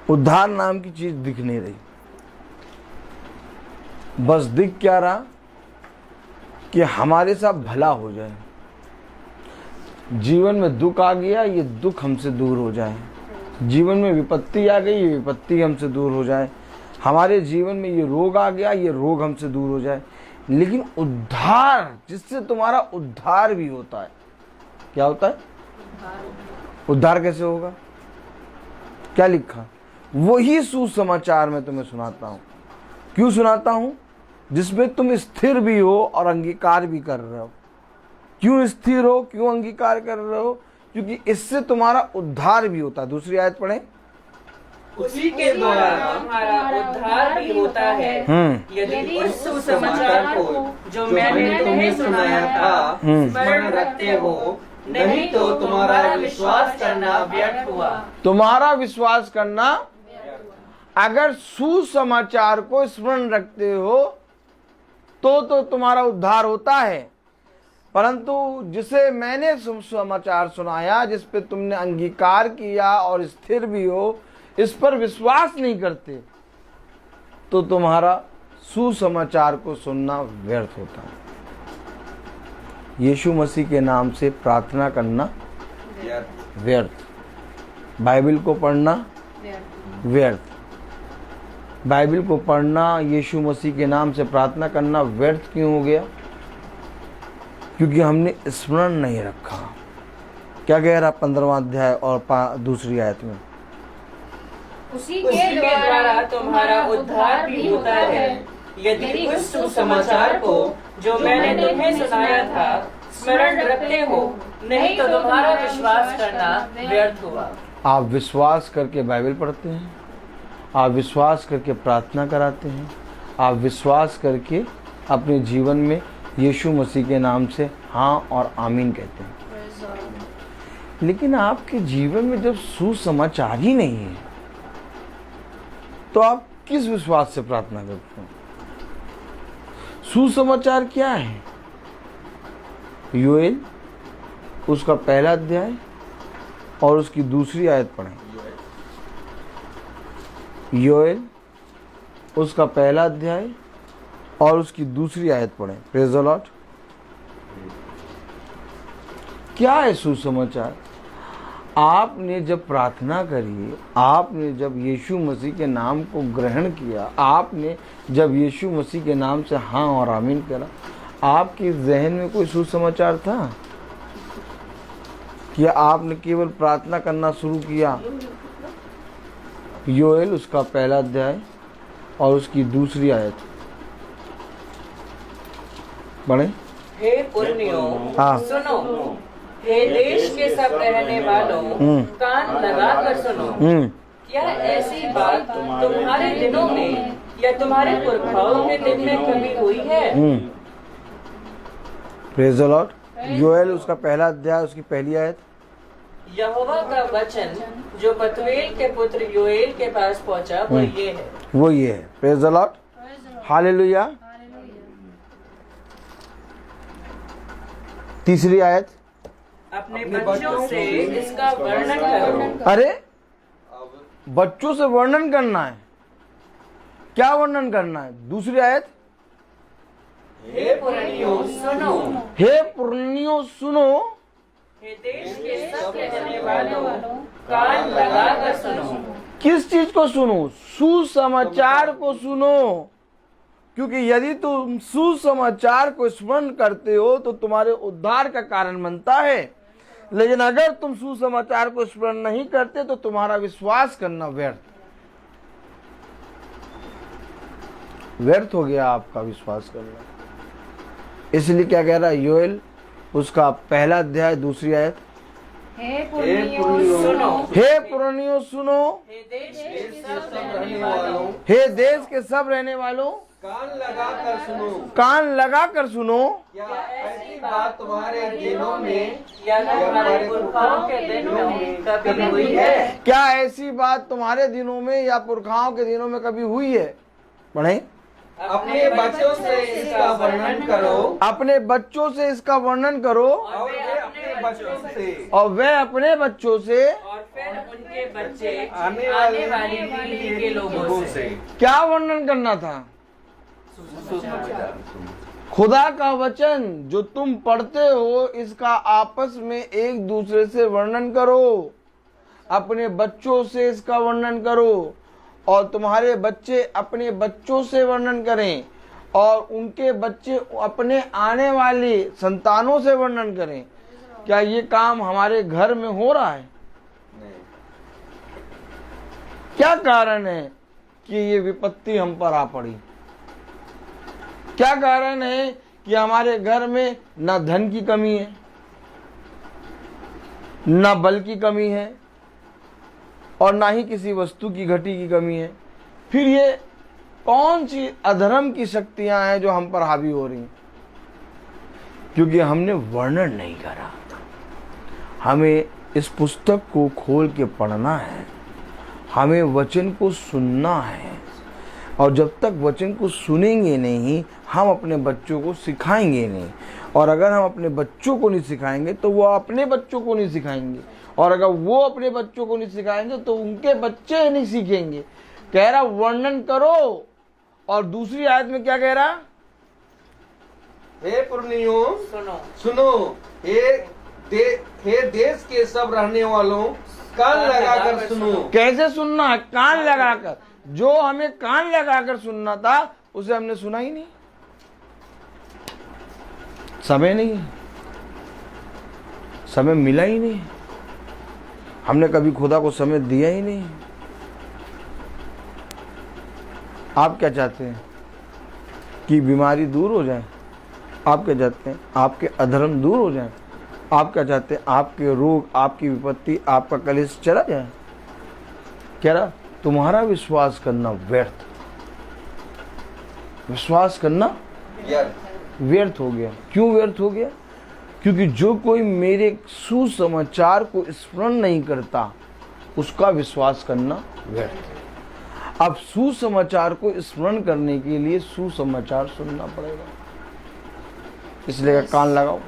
[SPEAKER 3] उद्धार नाम की चीज दिख नहीं रही। बस दिख क्या रहा कि हमारे साथ भला हो जाए। जीवन में दुख आ गया, ये दुख हमसे दूर हो जाए। जीवन में विपत्ति आ गई, ये विपत्ति हमसे दूर हो जाए। हमारे जीवन में ये रोग आ गया, ये रोग हमसे दूर हो जाए। लेकिन उद्धार, जिससे तुम्हारा उद्धार भी होता है। क्या होता है? उद्धार कैसे होगा? क्या लिखा? वही सुसमाचार मैं तुम्हें सुनाता हूं। क्यों सुनाता हूं? जिसमें तुम स्थिर भी हो और अंगीकार भी कर रहे हो। क्यों स्थिर हो, क्यों अंगीकार कर रहे हो? क्योंकि इससे तुम्हारा उद्धार भी होता है। दूसरी आयत पढ़ें।
[SPEAKER 1] उसी के द्वारा तुम्हारा उद्धार भी होता है, यदि उस सुसमाचार को जो मैंने तुम्हें सुनाया था स्मरण रखते हो, नहीं तो तुम्हारा विश्वास करना व्यर्थ हुआ।
[SPEAKER 3] तुम्हारा विश्वास करना, अगर सुसमाचार को स्मरण रखते हो तो तुम्हारा उद्धार होता है। परंतु जिसे मैंने सुसमाचार सुनाया, जिस पे तुमने अंगीकार किया और स्थिर भी हो, इस पर विश्वास नहीं करते, तो तुम्हारा सुसमाचार को सुनना व्यर्थ होता है। यीशु मसीह के नाम से प्रार्थना करना व्यर्थ, बाइबल को पढ़ना व्यर्थ, बाइबल को पढ़ना, यीशु मसीह के नाम से प्रार्थना करना व्यर्थ क्यों हो गया? क्योंकि हमने स्मरण नहीं रखा। क्या कह रहा 15वां अध्याय और दूसरी आयत में?
[SPEAKER 2] उसी
[SPEAKER 1] के द्वारा तुम्हारा उद्धार भी होता है, यदि उस सुसमाचार को जो मैंने तुम्हें सुनाया था स्मरण रखते हो, नहीं तो तुम्हारा विश्वास करना व्यर्थ हुआ।
[SPEAKER 3] आप विश्वास करके बाइबल पढ़ते हैं, आप विश्वास करके प्रार्थना कराते हैं, आप विश्वास करके अपने जीवन में यीशु मसीह के नाम से हाँ और आमीन कहते हैं। लेकिन आपके जीवन में जब सुसमाचार ही नहीं है, तो आप किस विश्वास से प्रार्थना करते हैं? सुसमाचार क्या है? योएल उसका पहला अध्याय और उसकी दूसरी आयत पढ़ें। योएल उसका पहला अध्याय और उसकी दूसरी आयत पढ़ें। Praise the Lord. क्या है सुसमाचार? आपने जब प्रार्थना करी, आपने जब यीशु मसीह के नाम को ग्रहण किया, आपने जब यीशु मसीह के नाम से हाँ और आमीन करा, आपके जहन में कोई सुसमाचार था? कि आपने केवल प्रार्थना करना शुरू किया? योएल उसका पहला अध्याय और उसकी दूसरी आयत पढ़े।
[SPEAKER 1] हे पुरनियों,
[SPEAKER 3] हाँ।
[SPEAKER 1] सुनो, हे देश के सब रहने वालों, कान लगाकर सुनो। क्या ऐसी बात तुम्हारे दिनों में या तुम्हारे पुरखाओं के दिन में कभी हुई है?
[SPEAKER 3] Praise the Lord. योएल उसका पहला अध्याय उसकी पहली आयत।
[SPEAKER 1] यहोवा का वचन जो पतुएल के पुत्र योएल के पास पहुंचा वो ये है।
[SPEAKER 3] वो ये है। Praise the Lord, hallelujah. तीसरी आयत,
[SPEAKER 1] अपने बच्चों से इसका वर्णन करो।
[SPEAKER 3] अरे बच्चों से वर्णन करना है? क्या वर्णन करना है? दूसरी आयत,
[SPEAKER 1] हे पुरनियों सुनो,
[SPEAKER 3] हे पुरनियों सुनो,
[SPEAKER 1] हे देश के सब रहने वालों, कान लगाकर सुनो।
[SPEAKER 3] किस चीज को सुनो? सुसमाचार को सुनो। क्योंकि यदि तुम सुसमाचार को स्मरण करते हो तो तुम्हारे उद्धार का कारण बनता है, लेकिन अगर तुम सुसमाचार को स्मरण नहीं करते तो तुम्हारा विश्वास करना व्यर्थ हो गया, आपका विश्वास करना। इसलिए क्या कह रहा है योएल उसका पहला अध्याय दूसरी आयत,
[SPEAKER 2] हे पुरनियों
[SPEAKER 1] सुनो,
[SPEAKER 3] हे पुरनियों सुनो,
[SPEAKER 1] हे देश के सब रहने वालों,
[SPEAKER 3] हे देश के सब रहने वालों,
[SPEAKER 4] कान लगा कर सुनो।
[SPEAKER 3] कान लगा कर सुनो।
[SPEAKER 4] क्या ऐसी बात तुम्हारे दिनों में
[SPEAKER 1] या तुम्हारे पुरखाओं के दिन में कभी हुई है?
[SPEAKER 3] क्या ऐसी बात तुम्हारे दिनों में या पुरखाओं के दिनों में कभी हुई है? पढ़ें।
[SPEAKER 4] अपने बच्चों से इसका वर्णन करो,
[SPEAKER 3] अपने बच्चों से इसका वर्णन करो,
[SPEAKER 4] और वे अपने बच्चों से
[SPEAKER 3] और वह अपने बच्चों से,
[SPEAKER 1] और फिर उनके बच्चे
[SPEAKER 4] आने
[SPEAKER 1] आने
[SPEAKER 4] वाली
[SPEAKER 1] वाली पीढ़ी के लोगों से।
[SPEAKER 3] क्या वर्णन करना था? खुदा का वचन जो तुम पढ़ते हो इसका आपस में एक दूसरे से वर्णन करो, अपने बच्चों से इसका वर्णन करो, और तुम्हारे बच्चे अपने बच्चों से वर्णन करें, और उनके बच्चे अपने आने वाली संतानों से वर्णन करें। क्या ये काम हमारे घर में हो रहा है? क्या कारण है कि ये विपत्ति हम पर आ पड़ी? क्या कारण है कि हमारे घर में ना धन की कमी है, ना बल की कमी है, और ना ही किसी वस्तु की घटी की कमी है? फिर ये कौन सी अधर्म की शक्तियां हैं जो हम पर हावी हो रही? क्योंकि हमने वर्णन नहीं करा। हमें इस पुस्तक को खोल के पढ़ना है, हमें वचन को सुनना है, और जब तक वचन को सुनेंगे नहीं हम अपने बच्चों को सिखाएंगे नहीं, और अगर हम अपने बच्चों को नहीं सिखाएंगे तो वो अपने बच्चों को नहीं सिखाएंगे, और अगर वो अपने बच्चों को नहीं सिखाएंगे तो उनके बच्चे नहीं सीखेंगे। कह रहा वर्णन करो, और दूसरी आयत में क्या कह रहा?
[SPEAKER 4] हे पुरनियों
[SPEAKER 1] सुनो,
[SPEAKER 4] सुनो, हे देश के सब रहने वालों, कान लगाकर सुनो।
[SPEAKER 3] कैसे सुनना है? कान लगाकर। जो हमें कान लगाकर सुनना था उसे हमने सुना ही नहीं। समय नहीं है, समय मिला ही नहीं, हमने कभी खुदा को समय दिया ही नहीं। आप क्या चाहते हैं? कि बीमारी दूर हो जाए? आप क्या चाहते हैं? आपके अधर्म दूर हो जाए? आप क्या चाहते हैं? आपके रोग, आपकी विपत्ति, आपका कलेश चला जाए? कह रहा तुम्हारा विश्वास करना व्यर्थ, विश्वास करना व्यर्थ हो गया। क्यों व्यर्थ हो गया? क्योंकि जो कोई मेरे सुसमाचार को स्मरण नहीं करता उसका विश्वास करना व्यर्थ। अब सुसमाचार को स्मरण करने के लिए सुसमाचार सुनना पड़ेगा। इसलिए कान लगाओ,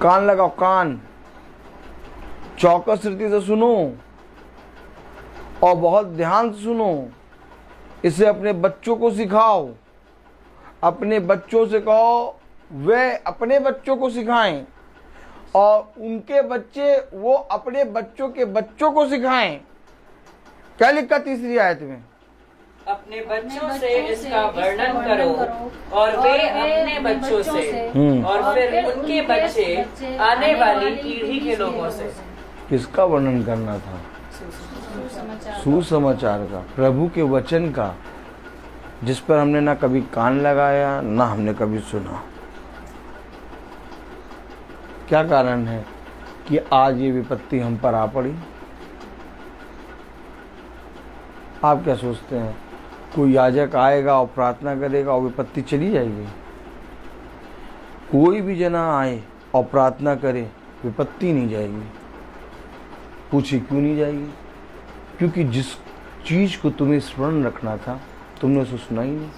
[SPEAKER 3] कान लगाओ, कान चौकस रीति से सुनो और बहुत ध्यान से सुनो। इसे अपने बच्चों को सिखाओ, अपने बच्चों से कहो वे अपने बच्चों को सिखाएं और उनके बच्चे वो अपने बच्चों के बच्चों को सिखाएं। क्या लिखा तीसरी आयत में?
[SPEAKER 1] अपने बच्चों से इसका वर्णन करो और वे अपने बच्चों से और फिर उनके बच्चे आने वाली पीढ़ी के लोगों से।
[SPEAKER 3] किसका वर्णन करना था? सुसमाचार का, प्रभु के वचन का, जिस पर हमने ना कभी कान लगाया ना हमने कभी सुना। क्या कारण है कि आज ये विपत्ति हम पर आ पड़ी? आप क्या सोचते हैं? कोई याजक आएगा और प्रार्थना करेगा और विपत्ति चली जाएगी? कोई भी जना आए और प्रार्थना करे, विपत्ति नहीं जाएगी। पूछिए क्यों नहीं जाएगी? क्योंकि जिस चीज को तुम्हें स्मरण रखना था तुमने उसे सुना ही नहीं,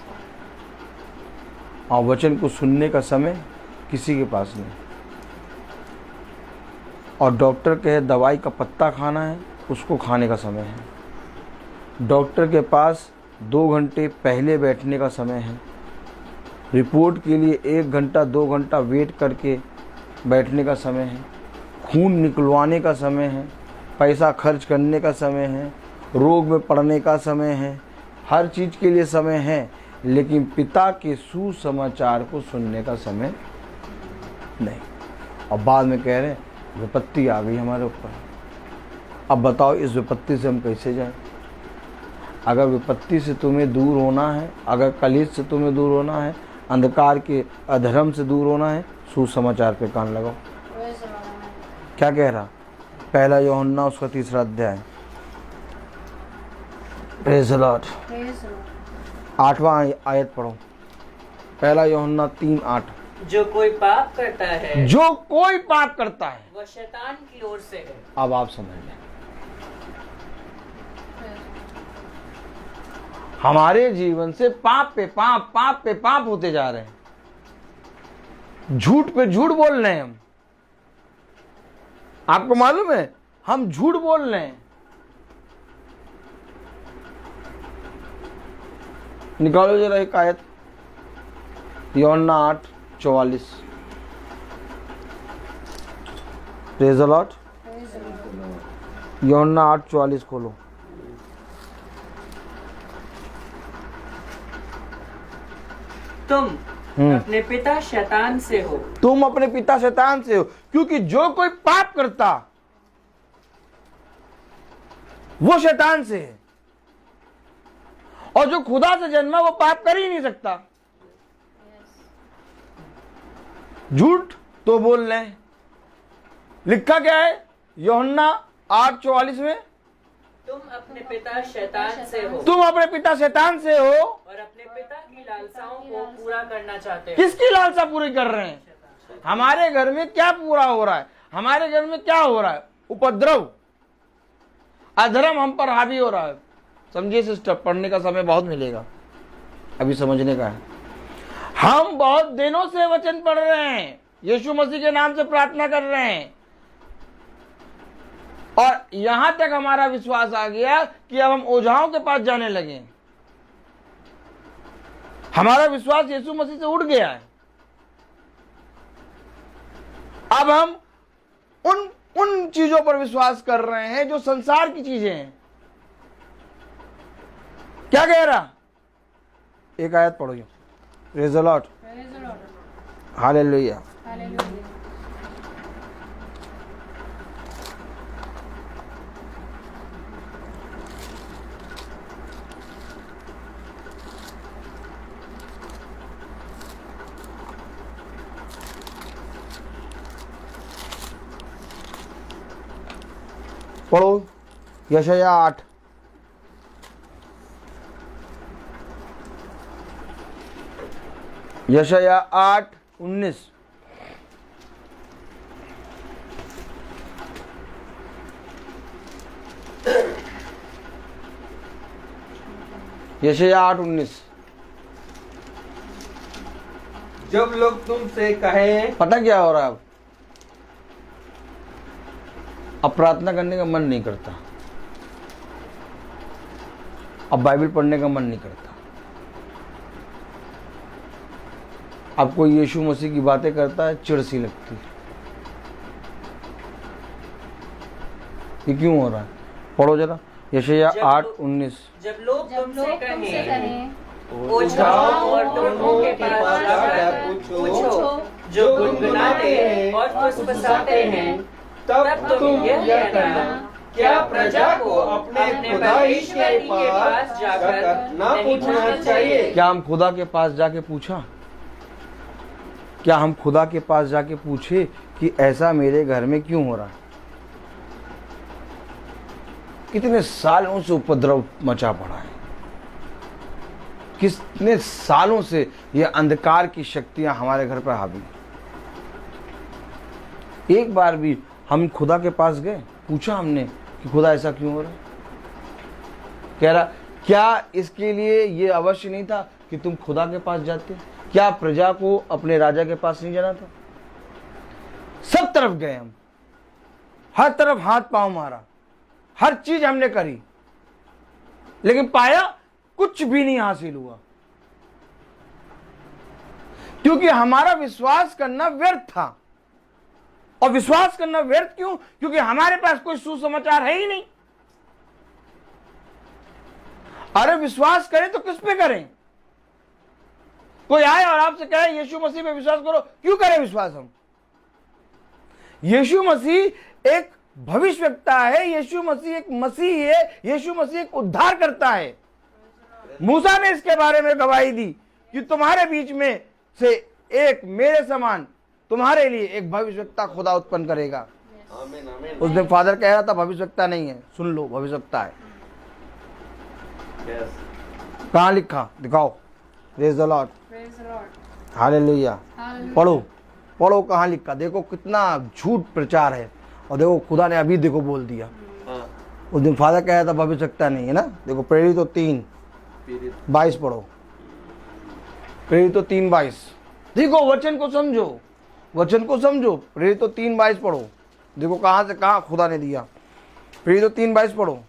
[SPEAKER 3] और वचन को सुनने का समय किसी के पास नहीं। और डॉक्टर कहे दवाई का पत्ता खाना है, उसको खाने का समय है। डॉक्टर के पास 2 घंटे पहले बैठने का समय है। रिपोर्ट के लिए 1 घंटा 2 घंटा वेट करके बैठने का समय है। खून निकलवाने का समय है, पैसा खर्च करने का समय है, रोग में पड़ने का समय है, हर चीज़ के लिए समय है, लेकिन पिता के सुसमाचार को सुनने का समय नहीं। और बाद में कह रहे हैं विपत्ति आ गई हमारे ऊपर। अब बताओ इस विपत्ति से हम कैसे जाएं? अगर विपत्ति से तुम्हें दूर होना है, अगर कलेश से तुम्हें दूर होना है, अंधकार के अधर्म से दूर होना है, सुसमाचार पे कान लगाओ। क्या कह रहा? 1 यूहन्ना उसका 3रा अध्याय, प्रेज़ द लॉर्ड, 8वां आयत पढ़ो। 1 यूहन्ना 3:8।
[SPEAKER 1] जो कोई पाप करता है,
[SPEAKER 3] जो कोई पाप करता है
[SPEAKER 1] वह शैतान की ओर से है।
[SPEAKER 3] अब आप समझ लें, हमारे जीवन से पाप पे पाप, पाप पे पाप होते जा रहे हैं। झूठ पे झूठ बोल रहे हैं हम। आपको मालूम है हम झूठ बोल रहे हैं। निकालो जरा एक आयत, यूहन्ना 8:44। Praise the Lord. यूहन्ना 8:44 खोलो।
[SPEAKER 1] तुम अपने पिता शैतान से हो।
[SPEAKER 3] तुम अपने पिता शैतान से हो, क्योंकि जो कोई पाप करता वो शैतान से है, और जो खुदा से जन्मा वो पाप कर ही नहीं सकता। झूठ तो बोल रहे हैं। लिखा क्या है यूहन्ना 8:44 में?
[SPEAKER 1] तुम अपने पिता शैतान से हो।
[SPEAKER 3] तुम अपने पिता शैतान से हो
[SPEAKER 1] और अपने पिता की लालसाओं को पूरा करना चाहते हो।
[SPEAKER 3] किसकी लालसा पूरी कर रहे हैं? हमारे घर में क्या पूरा हो रहा है? हमारे घर में क्या हो रहा है? उपद्रव, अधर्म हम पर हावी हो रहा है। समझिए सिस्टर, पढ़ने का समय बहुत मिलेगा, अभी समझने का है। हम बहुत दिनों से वचन पढ़ रहे हैं, यीशु मसीह के नाम से प्रार्थना कर रहे हैं, और यहां तक हमारा विश्वास आ गया कि अब हम ओझाओं के पास जाने लगे। हमारा विश्वास यीशु मसीह से उठ गया है। अब हम उन चीजों पर विश्वास कर रहे हैं जो संसार की चीजें हैं। क्या कह रहा? एक आयत पढ़ो, प्रेज़ द लॉर्ड, हालेलुया। पढ़ो यशायाह 8। यशायाह 8:19। यशायाह 8:19।
[SPEAKER 4] जब लोग तुमसे कहें,
[SPEAKER 3] पता क्या हो रहा है? अब प्रार्थना करने का मन नहीं करता, अब बाइबल पढ़ने का मन नहीं करता। अब कोई यीशु मसीह की बातें करता है, चिढ़ सी लगती है। ये क्यों हो रहा है? पढ़ो जरा यशायाह 8:19।
[SPEAKER 4] जब लोग तुमसे कहें
[SPEAKER 2] कहें
[SPEAKER 4] जाओ और दोनों के पास जाकर पूछो जो गुनगुनाते और फुसफुसाते हैं, तब तुम यह कहना, क्या प्रजा को अपने खुदा ईश्वर के पास जाकर ना पूछना चाहिए?
[SPEAKER 3] क्या हम खुदा के पास जाके पूछा? क्या हम खुदा के पास जाके पूछे कि ऐसा मेरे घर में क्यों हो रहा है? कितने सालों से उपद्रव मचा पड़ा है, कितने सालों से ये अंधकार की शक्तियां हमारे घर पर हावी। एक बार भी हम खुदा के पास गए, पूछा हमने कि खुदा ऐसा क्यों हो रहा है? कह रहा क्या इसके लिए ये अवश्य नहीं था कि तुम खुदा के पास जाते? क्या प्रजा को अपने राजा के पास नहीं जाना था? सब तरफ गए हम, हर तरफ हाथ पांव मारा, हर चीज हमने करी, लेकिन पाया कुछ भी नहीं हासिल हुआ, क्योंकि हमारा विश्वास करना व्यर्थ था। और विश्वास करना व्यर्थ क्यों? क्योंकि हमारे पास कोई सुसमाचार है ही नहीं। अरे विश्वास करें तो किस पे करें? कोई आए और आपसे कहे यीशु मसीह पे विश्वास करो, क्यों करें विश्वास हम? यीशु मसीह एक भविष्यवक्ता है, यीशु मसीह एक मसीह है, यीशु मसीह एक उद्धार करता है। मूसा ने इसके बारे में गवाही दी कि तुम्हारे बीच में से एक मेरे समान तुम्हारे लिए एक भविष्यवक्ता खुदा उत्पन्न करेगा।
[SPEAKER 4] आमीन, आमीन।
[SPEAKER 3] उस दिन फादर कह रहा था भविष्यवक्ता नहीं है, सुन लो भविष्यवक्ता है। कहाँ लिखा? दिखाओ। Praise the Lord, hallelujah. पढ़ो पढ़ो, कहाँ लिखा? देखो कितना झूठ प्रचार है, और देखो खुदा ने अभी देखो बोल दिया। उस दिन फादर कह रहा था भविष्यवक्ता नहीं है ना। देखो प्रेरित तो 3:22 पढ़ो, प्रेरित तो 3:22। देखो वचन को समझो, वचन को समझो। प्रेरित तो 3:22 पढ़ो, देखो कहाँ से कहाँ खुदा ने दिया। प्रेरित तो 3:22 पढ़ो।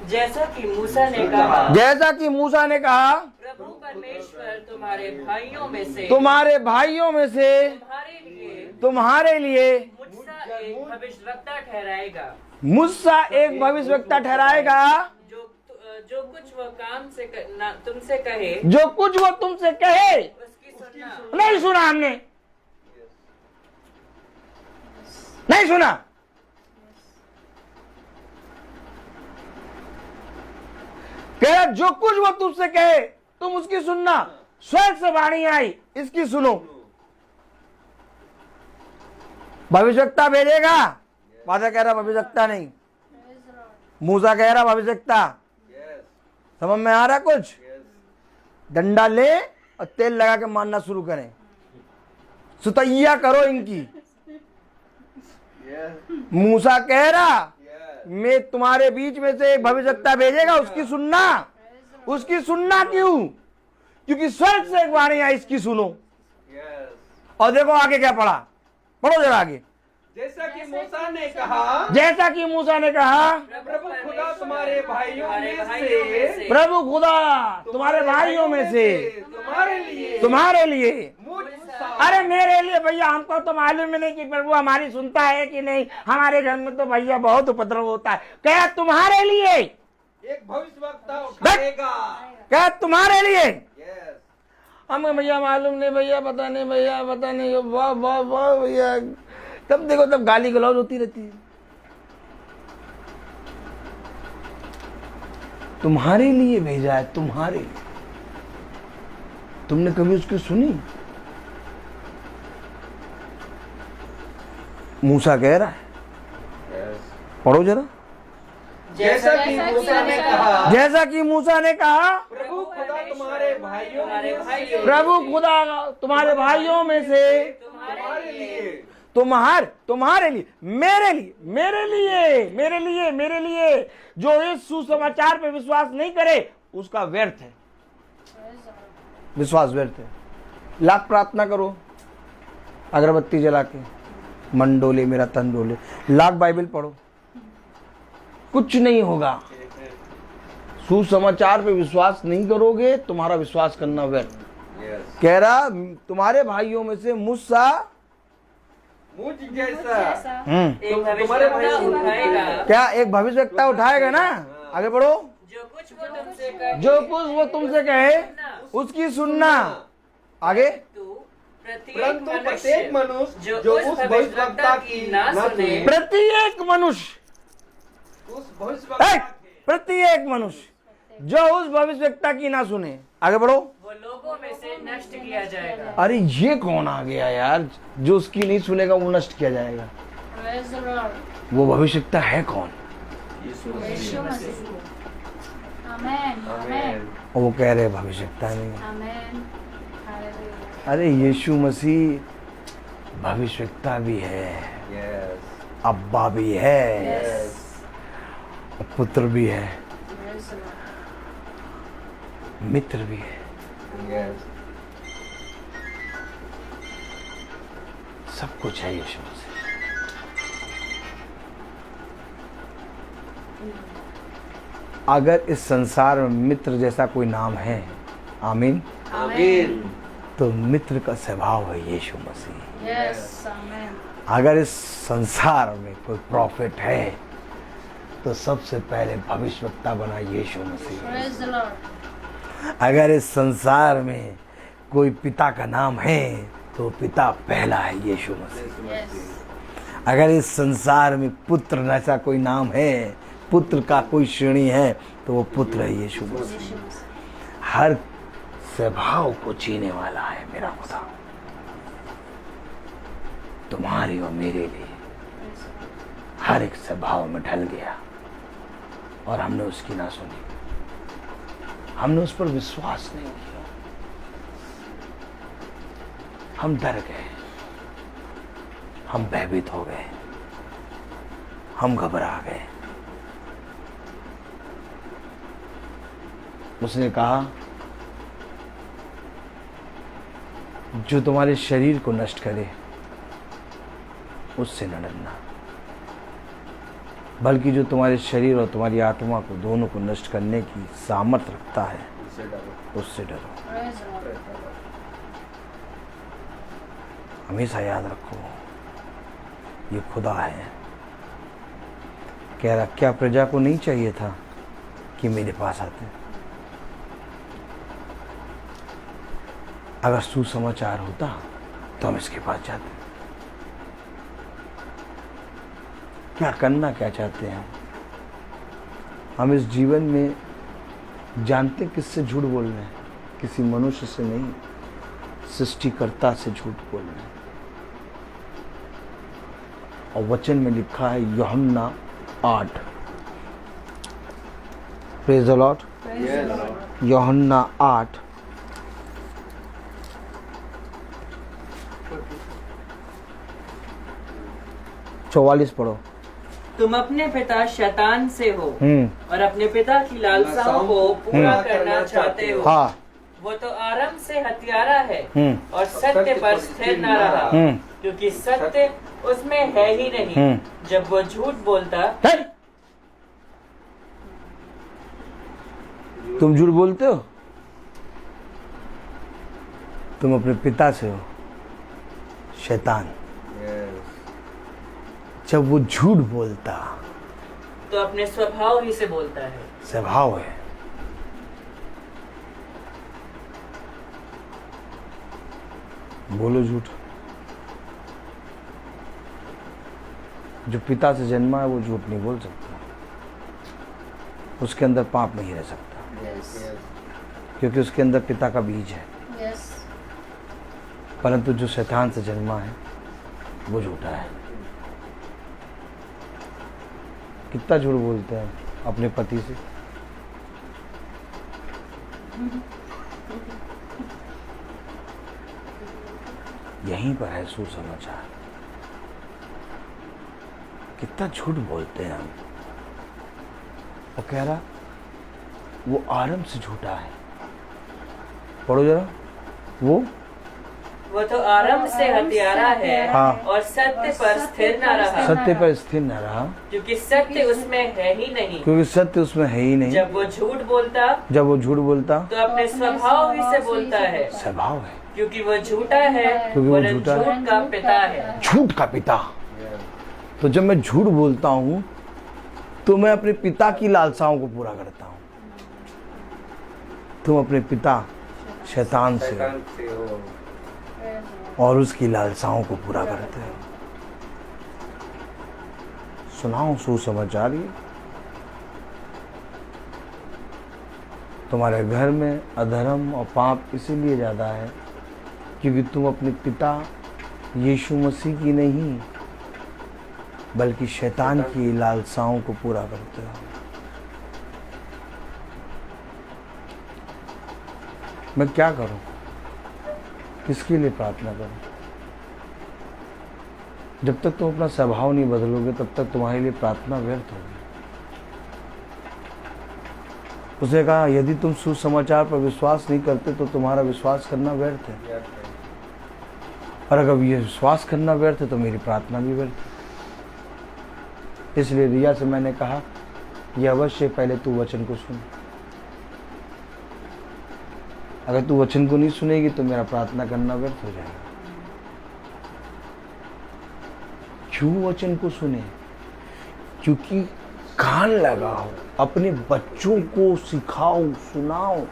[SPEAKER 4] जैसा कि मूसा ने कहा,
[SPEAKER 3] जैसा कि मूसा ने कहा,
[SPEAKER 4] प्रभु परमेश्वर तुम्हारे भाइयों में से
[SPEAKER 3] तुम्हारे भाइयों में से तुम्हारे लिए
[SPEAKER 4] मुझसा एक भविष्यवक्ता ठहराएगा,
[SPEAKER 3] मुझसा एक भविष्यवक्ता ठहराएगा,
[SPEAKER 4] जो कुछ वह काम से तुमसे कहे,
[SPEAKER 3] जो कुछ वो तुमसे कहे
[SPEAKER 4] उसकी सुनना।
[SPEAKER 3] नहीं सुना हमने, नहीं सुना। कह जो कुछ वो तुमसे कहे तुम उसकी सुनना। स्वर्ग से वाणी आई, इसकी सुनो। भविष्यवक्ता भेजेगा, फादर कह रहा भविष्यवक्ता नहीं, मूसा कह रहा भविष्यवक्ता। समझ में आ रहा कुछ? डंडा ले और तेल लगा के मारना शुरू करें, सुतैया करो इनकी। मूसा कह रहा मैं तुम्हारे बीच में से एक भविष्यवक्ता भेजेगा, उसकी सुनना। उसकी सुनना क्यों? क्योंकि स्वर्ग से एक वाणी आई, इसकी सुनो। और देखो आगे क्या पढ़ा, पढ़ो जरा आगे।
[SPEAKER 6] जैसा कि मूसा ने कहा,
[SPEAKER 3] जैसा कि मूसा ने कहा,
[SPEAKER 6] प्रभु खुदा तुम्हारे भाइयों में से,
[SPEAKER 3] प्रभु खुदा तुम्हारे भाइयों में से तुम्हारे लिए। अरे मेरे लिए भैया, हमको तो मालूम ही नहीं कि प्रभु हमारी सुनता है कि नहीं। हमारे घर में तो भैया बहुत उपद्रव होता है। क्या तुम्हारे लिए
[SPEAKER 6] एक भविष्यवक्ता उठाएगा?
[SPEAKER 3] क्या तुम्हारे लिए?
[SPEAKER 6] यस।
[SPEAKER 3] हमें भैया मालूम नहीं भैया, पता नहीं भैया, पता नहीं। वाह वाह वाह भैया, तब देखो तब गाली गलौज होती रहती है। तुम्हारे लिए भेजा है, तुम्हारे लिए। तुमने कभी उसकी सुनी? मूसा कह रहा है, पढ़ो जरा।
[SPEAKER 6] जैसा कि मूसा ने कहा,
[SPEAKER 3] जैसा कि मूसा ने कहा,
[SPEAKER 6] प्रभु खुदा तुम्हारे भाइयों में से,
[SPEAKER 3] प्रभु खुदा तुम्हारे भाइयों में से
[SPEAKER 6] तुम्हारे लिए,
[SPEAKER 3] तुम्हारे लिए, मेरे लिए, मेरे लिए, मेरे लिए, मेरे लिए जो इस सुसमाचार पे विश्वास नहीं करे उसका व्यर्थ है, विश्वास व्यर्थ है। लाख प्रार्थना करो, अगरबत्ती जला के, मन डोले मेरा तन डोले, लाख बाइबल पढ़ो, कुछ नहीं होगा। सुसमाचार पे विश्वास नहीं करोगे, तुम्हारा विश्वास करना व्यर्थ। कह रहा तुम्हारे भाइयों में से मुझसा
[SPEAKER 6] मुझ जैसा
[SPEAKER 1] एक भविष्यवक्ता उठाएगा
[SPEAKER 3] क्या एक भविष्यवक्ता उठाएगा ना। आगे बढ़ो।
[SPEAKER 1] जो कुछ वो तुमसे कहे,
[SPEAKER 3] जो कुछ वो तुमसे कहे उसकी सुनना। आगे।
[SPEAKER 6] परंतु प्रत्येक मनुष्य जो उस भविष्यवक्ता की ना सुने,
[SPEAKER 3] प्रत्येक मनुष्य
[SPEAKER 6] उस भविष्यवक्ता
[SPEAKER 3] प्रत्येक मनुष्य जो उस भविष्यवक्ता की ना सुने। आगे बढ़ो।
[SPEAKER 1] वो लोगों में से नष्ट किया जाएगा।
[SPEAKER 3] अरे ये कौन आ गया यार, जो उसकी नहीं सुनेगा वो नष्ट किया जाएगा।
[SPEAKER 2] Praise the Lord.
[SPEAKER 3] वो भविष्यवक्ता है कौन?
[SPEAKER 2] यीशु मसीह। आमेन आमेन
[SPEAKER 3] और वो कह रहे भविष्यवक्ता नहीं।
[SPEAKER 2] Amen hallelujah.
[SPEAKER 3] अरे यीशु मसीह भविष्यवक्ता भी है, अब्बा भी है, और पुत्र भी है,
[SPEAKER 2] Praise the Lord.
[SPEAKER 3] मित्र भी है, सब कुछ है यीशु मसीह। अगर इस संसार में मित्र जैसा कोई नाम है, आमीन,
[SPEAKER 2] आमेन।
[SPEAKER 3] तो मित्र का स्वभाव है यीशु मसीह।
[SPEAKER 2] Yes amen.
[SPEAKER 3] अगर इस संसार में कोई प्रॉफिट है तो सबसे पहले भविष्यवक्ता बना यीशु मसीह।
[SPEAKER 2] Praise the Lord.
[SPEAKER 3] अगर इस संसार में कोई पिता का नाम है तो पिता पहला है यीशु मसीह।
[SPEAKER 2] Yes.
[SPEAKER 3] अगर इस संसार में पुत्र जैसा कोई नाम है, पुत्र का कोई श्रेणी है, तो वो पुत्र है यीशु मसीह।
[SPEAKER 2] यीशु मसीह।
[SPEAKER 3] हर स्वभाव को जीने वाला है मेरा खुदा, तुम्हारे और मेरे लिए हर एक स्वभाव में ढल गया और हमने उसकी ना सुनी, हमने उस पर विश्वास नहीं किया, हम डर गए, हम भयभीत हो गए, हम घबरा गए। उसने कहा जो तुम्हारे शरीर को नष्ट करे उससे न डरना, बल्कि जो तुम्हारे शरीर और तुम्हारी आत्मा को दोनों को नष्ट करने की सामर्थ रखता है उससे डरो।
[SPEAKER 2] Praise the Lord.
[SPEAKER 3] हमेशा याद रखो ये खुदा है। कह रहा क्या प्रजा को नहीं चाहिए था कि मेरे पास आते? अगर सुसमाचार होता तो हम इसके पास जाते। क्या करना क्या चाहते हैं हम इस जीवन में? जानते किससे झूठ बोल रहे हैं? किसी मनुष्य से नहीं, सृष्टिकर्ता से झूठ बोल रहे हैं। और वचन में लिखा है यूहन्ना 8, प्रेज द लॉर्ड, यूहन्ना 8 44 पढ़ो।
[SPEAKER 1] तुम अपने पिता शैतान से हो और अपने पिता की लालसाओं को पूरा करना चाहते हो।
[SPEAKER 3] हाँ।
[SPEAKER 1] वो तो आरंभ से हत्यारा है और सत्य पर स्थिर न रहा, क्योंकि सत्य उसमें है ही नहीं। जब वो झूठ बोलता,
[SPEAKER 3] तुम झूठ बोलते हो, तुम अपने पिता से हो, शैतान। जब वो झूठ बोलता
[SPEAKER 1] तो अपने स्वभाव ही से बोलता है।
[SPEAKER 3] स्वभाव है। बोलो झूठ। जो पिता से जन्मा है वो झूठ नहीं बोल सकता, उसके अंदर पाप नहीं रह सकता,
[SPEAKER 2] Yes.
[SPEAKER 3] क्योंकि उसके अंदर पिता का बीज है।
[SPEAKER 2] Yes.
[SPEAKER 3] परंतु जो शैतान से जन्मा है वो झूठा है। कितना झूठ बोलते हैं अपने पति से? यहीं पर है सुसमाचार। कितना झूठ बोलते हैं हम। वो कह रहा वो आरंभ से झूठा है। पढ़ो जरा, वो
[SPEAKER 1] वो तो आरंभ से हत्यारा है
[SPEAKER 3] हाँ।
[SPEAKER 1] और सत्य पर स्थिर न रहा,
[SPEAKER 3] सत्य पर स्थिर न रहा,
[SPEAKER 1] क्योंकि सत्य उसमें है ही नहीं।
[SPEAKER 3] क्योंकि सत्य उसमें है ही नहीं।
[SPEAKER 1] जब वो झूठ बोलता
[SPEAKER 3] तो
[SPEAKER 1] अपने स्वभाव ही से बोलता है,
[SPEAKER 3] स्वभाव है,
[SPEAKER 1] क्योंकि वो झूठा है,
[SPEAKER 3] क्योंकि वो
[SPEAKER 1] वो
[SPEAKER 3] झूठा है।
[SPEAKER 1] झूठ का पिता है।
[SPEAKER 3] झूठ का पिता। तो जब मैं झूठ बोलता हूँ तो मैं अपने पिता की लालसाओं को पूरा करता हूँ। तुम अपने पिता शैतान से
[SPEAKER 6] हो।
[SPEAKER 3] और उसकी लालसाओं को पूरा करते हो। सुनाओ सुसमाचार ये। तुम्हारे घर में अधर्म और पाप इसीलिए ज़्यादा है क्योंकि तुम अपने पिता यीशु मसीह की नहीं बल्कि शैतान की लालसाओं को पूरा करते हो। मैं क्या करूं? किसके लिए प्रार्थना करूं? जब तक तुम अपना स्वभाव नहीं बदलोगे तब तक तुम्हारे लिए प्रार्थना व्यर्थ होगी। उसने कहा यदि तुम सुसमाचार पर विश्वास नहीं करते तो तुम्हारा विश्वास करना व्यर्थ है, और अगर ये विश्वास करना व्यर्थ है तो मेरी प्रार्थना भी व्यर्थ है। इसलिए रिया से मैंने कहा यह अवश्य पहले तू वचन को सुन। अगर तू वचन को नहीं सुनेगी तो मेरा प्रार्थना करना व्यर्थ हो जाएगा। क्यों वचन को सुने? क्योंकि कान लगाओ, अपने बच्चों को सिखाओ, सुनाओ,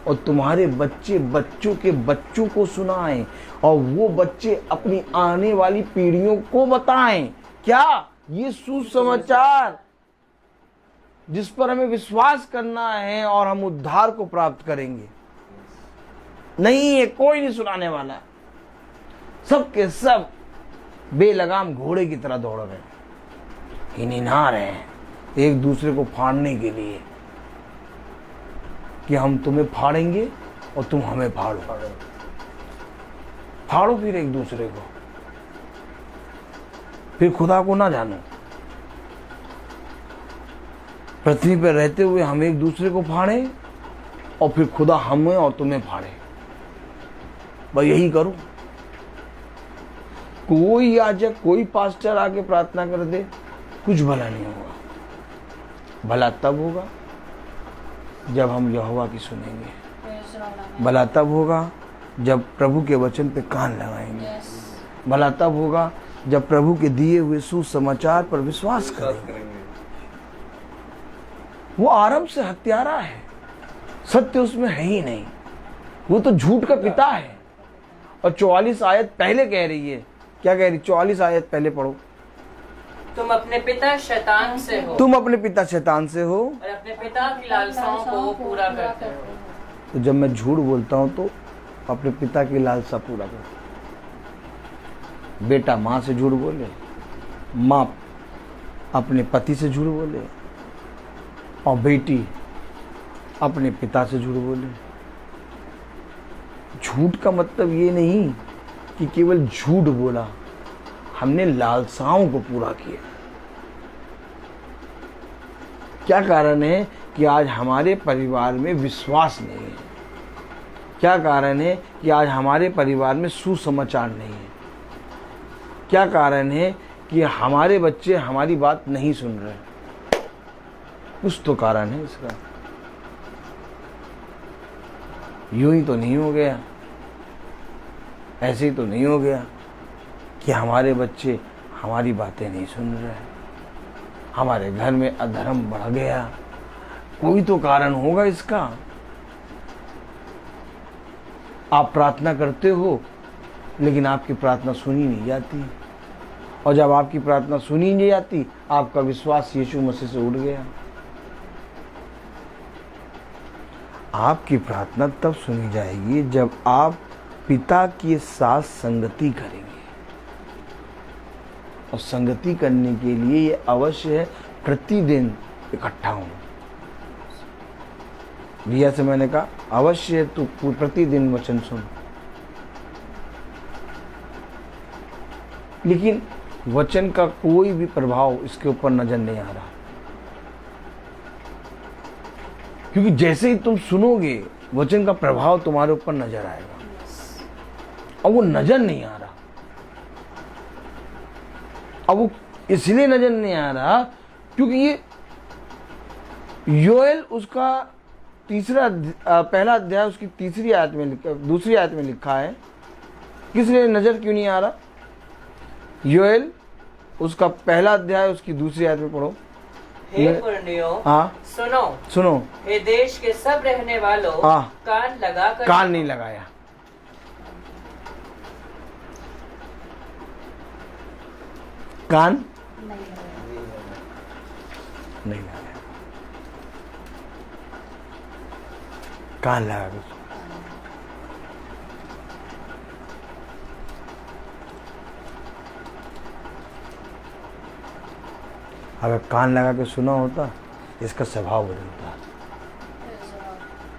[SPEAKER 3] और तुम्हारे बच्चे बच्चों के बच्चों को सुनाएं, और वो बच्चे अपनी आने वाली पीढ़ियों को बताएं। क्या? ये सुसमाचार जिस पर हमें विश्वास करना है और हम उद्धार को प्राप्त करेंगे। नहीं है, कोई नहीं सुनाने वाला। सब के सब बेलगाम घोड़े की तरह दौड़ रहे हैं, हिनिहार रहे हैं एक दूसरे को फाड़ने के लिए कि हम तुम्हें फाड़ेंगे और तुम हमें फाड़ो। फाड़ो फिर एक दूसरे को, फिर खुदा को ना जानो। पृथ्वी पर रहते हुए हम एक दूसरे को फाड़े और फिर खुदा हमें और तुम्हें फाड़े। बस यही करो। कोई याजक, कोई पास्टर आके प्रार्थना कर दे, कुछ भला नहीं होगा। भला तब होगा जब हम यहोवा की सुनेंगे। भला तब होगा जब प्रभु के वचन पे कान लगाएंगे। भला तब होगा जब प्रभु के दिए हुए सुसमाचार पर विश्वास करेंगे। वो आरंभ से हत्यारा है, सत्य उसमें है ही नहीं। वो तो झूठ का पिता है। और 44 आयत पहले कह रही है, क्या कह रही? 44 आयत पहले पढ़ो।
[SPEAKER 1] तुम अपने पिता शैतान से हो,
[SPEAKER 3] तुम अपने पिता शैतान से हो
[SPEAKER 1] और अपने पिता की लालसाओं को पूरा करते हो।
[SPEAKER 3] तो जब मैं झूठ बोलता हूं तो अपने पिता की लालसा पूरा करता हूं। बेटा माँ से झूठ बोले, माँ अपने पति से झूठ बोले, और बेटी अपने पिता से झूठ बोले। झूठ का मतलब ये नहीं कि केवल झूठ बोला, हमने लालसाओं को पूरा किया। क्या कारण है कि आज हमारे परिवार में विश्वास नहीं है? क्या कारण है कि आज हमारे परिवार में सुसमाचार नहीं है? क्या कारण है कि हमारे बच्चे हमारी बात नहीं सुन रहे? कुछ तो कारण है इसका। यूं ही तो नहीं हो गया, ऐसे ही तो नहीं हो गया कि हमारे बच्चे हमारी बातें नहीं सुन रहे, हमारे घर में अधर्म बढ़ गया। कोई तो कारण होगा इसका। आप प्रार्थना करते हो लेकिन आपकी प्रार्थना सुनी नहीं जाती, और जब आपकी प्रार्थना सुनी नहीं जाती आपका विश्वास यीशु मसीह से उड़ गया। आपकी प्रार्थना तब सुनी जाएगी जब आप पिता के साथ संगति करेंगे, और संगति करने के लिए ये अवश्य है प्रतिदिन इकट्ठा होना। रिया से मैंने कहा अवश्य है तू प्रतिदिन वचन सुन, लेकिन वचन का कोई भी प्रभाव इसके ऊपर नजर नहीं आ रहा, क्योंकि जैसे ही तुम सुनोगे वचन का प्रभाव तुम्हारे ऊपर नजर आएगा। अब वो नजर नहीं आ रहा। अब वो इसलिए नजर नहीं आ रहा क्योंकि ये योएल उसका पहला अध्याय उसकी दूसरी आयत में लिखा है। किस लिए नजर क्यों नहीं आ रहा? योएल उसका पहला अध्याय उसकी दूसरी आयत में पढ़ो।
[SPEAKER 1] हे पुरनियों,
[SPEAKER 3] हाँ सुनो।
[SPEAKER 1] हे देश के सब रहने वालों,
[SPEAKER 3] हाँ,
[SPEAKER 1] कान लगाकर,
[SPEAKER 3] कान नहीं लगाया। कान नहीं लगाया। कान लगा के सुनो। अगर कान लगा के सुना होता इसका स्वभाव बदलता।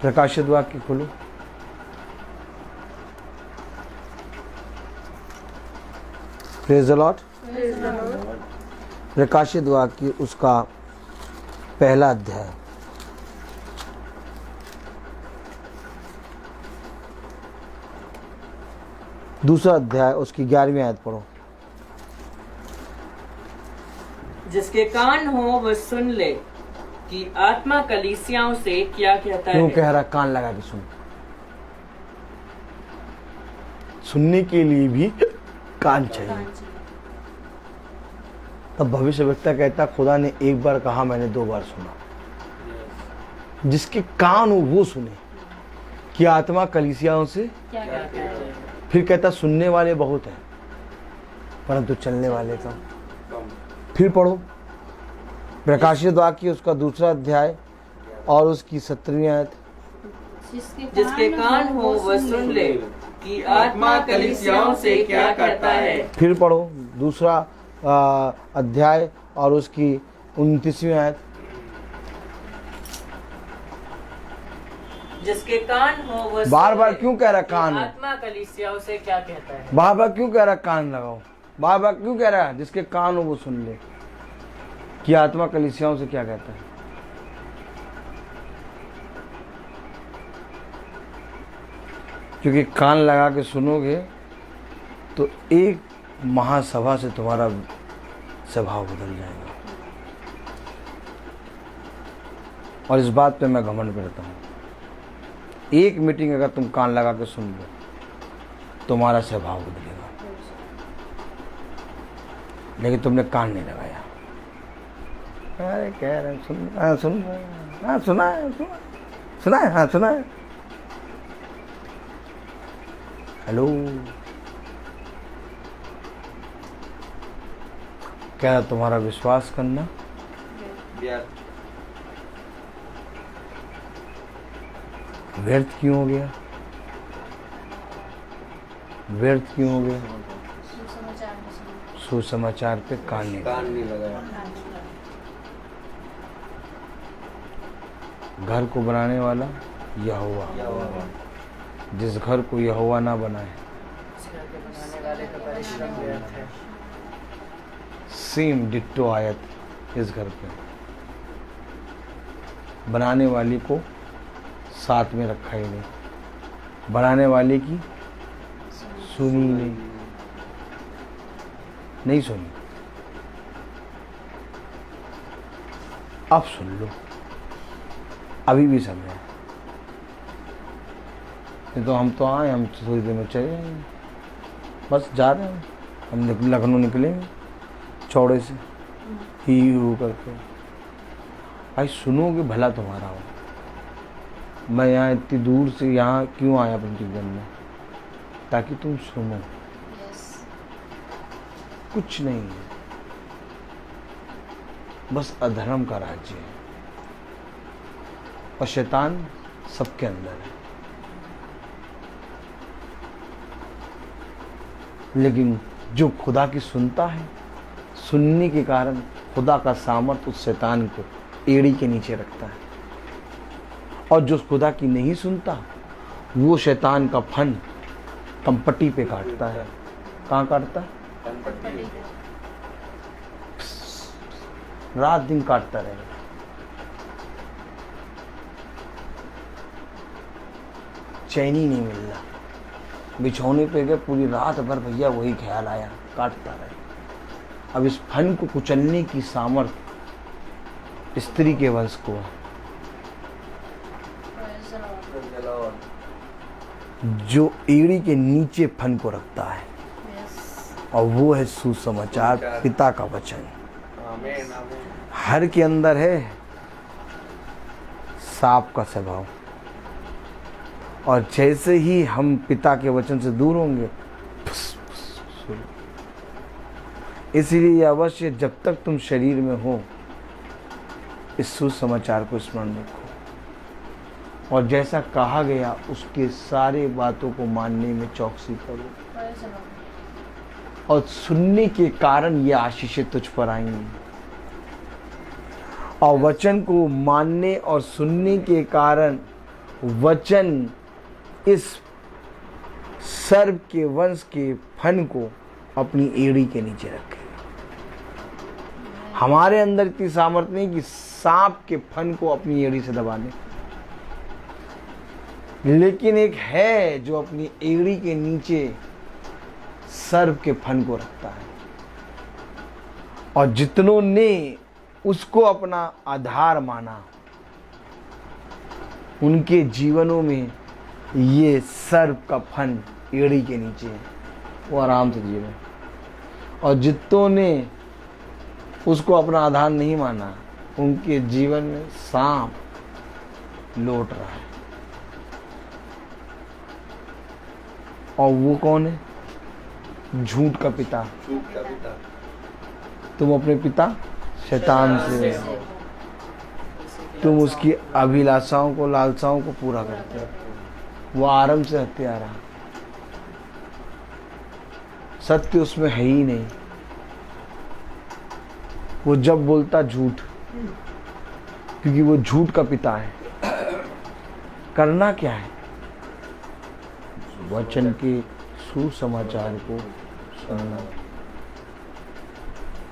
[SPEAKER 3] प्रकाशित वाक्य खोलो। Praise the Lord. प्रकाशित वाक्य उसका पहला अध्याय दूसरा अध्याय उसकी 11वीं आयत पढ़ो।
[SPEAKER 1] जिसके कान हो वह सुन ले कि आत्मा कलीसियाओं से क्या कहता
[SPEAKER 3] क्यों
[SPEAKER 1] है।
[SPEAKER 3] कह रहा कान लगा के सुन? सुनने के लिए भी कान चाहिए। तब भविष्यवक्ता कहता खुदा ने एक बार कहा, मैंने 2 बार सुना। जिसके कान हो वो सुने कि आत्मा कलीसियाओं से
[SPEAKER 2] क्या कहता है।
[SPEAKER 3] फिर कहता सुनने वाले बहुत हैं परंतु चलने वाले कम। फिर पढ़ो प्रकाशित वाक्य उसका दूसरा अध्याय और उसकी 17वीं आयत।
[SPEAKER 1] जिसके कान हो वह सुन ले कि आत्मा कलीसियाओं से क्या कहता है।
[SPEAKER 3] फिर पढ़ो दूसरा अध्याय और उसकी 29वीं आयत।
[SPEAKER 1] जिसके कान हो वह
[SPEAKER 3] बार बार क्यों कह रहा कान?
[SPEAKER 1] आत्मा कलीसियाओं से क्या कहता है।
[SPEAKER 3] बार बार क्यों कह रहा कान लगाओ? बार बार क्यों कह रहा है जिसके कान हो वो सुन ले कि आत्मा कलीसियाओं से क्या कहता है। क्योंकि कान लगा के सुनोगे तो एक महासभा से तुम्हारा स्वभाव बदल जाएगा। और इस बात पे मैं घमंड करता हूँ। एक मीटिंग अगर तुम कान लगा के सुन लो तुम्हारा स्वभाव बदलेगा, लेकिन तुमने कान नहीं लगाया। अरे कह रहे सुन हाँ सुना है हाँ सुना है। हेलो, क्या तुम्हारा विश्वास करना व्यर्थ क्यों हो गया? व्यर्थ क्यों हो गया? सुसमाचार पे कान नहीं लगाया। घर को बनाने वाला यहोवा, जिस घर को यहोवा ना बनाए सेम डिट्टो आयत इस घर पे। बनाने वाली को साथ में रखा ही नहीं, बनाने वाले की सुनी नहीं सुनी। अब सुन लो, अभी भी समय है। तो हम तो आए, हम थोड़ी देर में चले जाएंगे, बस जा रहे हैं। हम लखनऊ निकलेंगे चौड़े से ही करके। भाई सुनोगे भला तुम्हारा हो। मैं यहाँ इतनी दूर से यहाँ क्यों आया अपने जीवन में? ताकि तुम सुनो। कुछ नहीं है, बस अधर्म का राज्य है और शैतान सबके अंदर है। लेकिन जो खुदा की सुनता है, सुनने के कारण खुदा का सामर्थ उस शैतान को एड़ी के नीचे रखता है। और जो खुदा की नहीं सुनता वो शैतान का फन कंपटी पे काटता है। कहाँ काटता है? रात दिन काटता रहेगा। चैन ही नहीं मिल रहा। बिछौने पे गए, पूरी रात भर भैया वही ख्याल आया, काटता रहे। अब इस फन को कुचलने की सामर्थ्य स्त्री के वंश को है, जो एड़ी के नीचे फन को रखता है, और वो है सुसमाचार, पिता का वचन।
[SPEAKER 6] आमीन आमीन।
[SPEAKER 3] हर के अंदर है सांप का स्वभाव, और जैसे ही हम पिता के वचन से दूर होंगे, इसलिए अवश्य जब तक तुम शरीर में हो इस सुसमाचार को स्मरण रखो, और जैसा कहा गया उसके सारे बातों को मानने में चौकसी करो, और सुनने के कारण ये आशीषें तुझ पर आएंगी। और वचन को मानने और सुनने के कारण वचन इस सर्प के वंश के फन को अपनी एड़ी के नीचे रखे। हमारे अंदर इतनी सामर्थ्य नहीं कि सांप के फन को अपनी एड़ी से दबा ले, लेकिन एक है जो अपनी एड़ी के नीचे सर्प के फन को रखता है, और जितनों ने उसको अपना आधार माना उनके जीवनों में ये सर्प का फन एड़ी के नीचे है, वो आराम से जी रहे। और जितनों ने उसको अपना आधार नहीं माना उनके जीवन में सांप लौट रहा है। और वो कौन है? झूठ का पिता।
[SPEAKER 6] झूठ का पिता।
[SPEAKER 3] तुम अपने पिता शैतान से, तुम उसकी अभिलाषाओं को, लालसाओं को पूरा करते हो। वो आरंभ से हत्यारा, सत्य उसमें है ही नहीं। वो जब बोलता झूठ, क्योंकि वो झूठ का पिता है। करना क्या है? वचन के सुसमाचार को सुनना।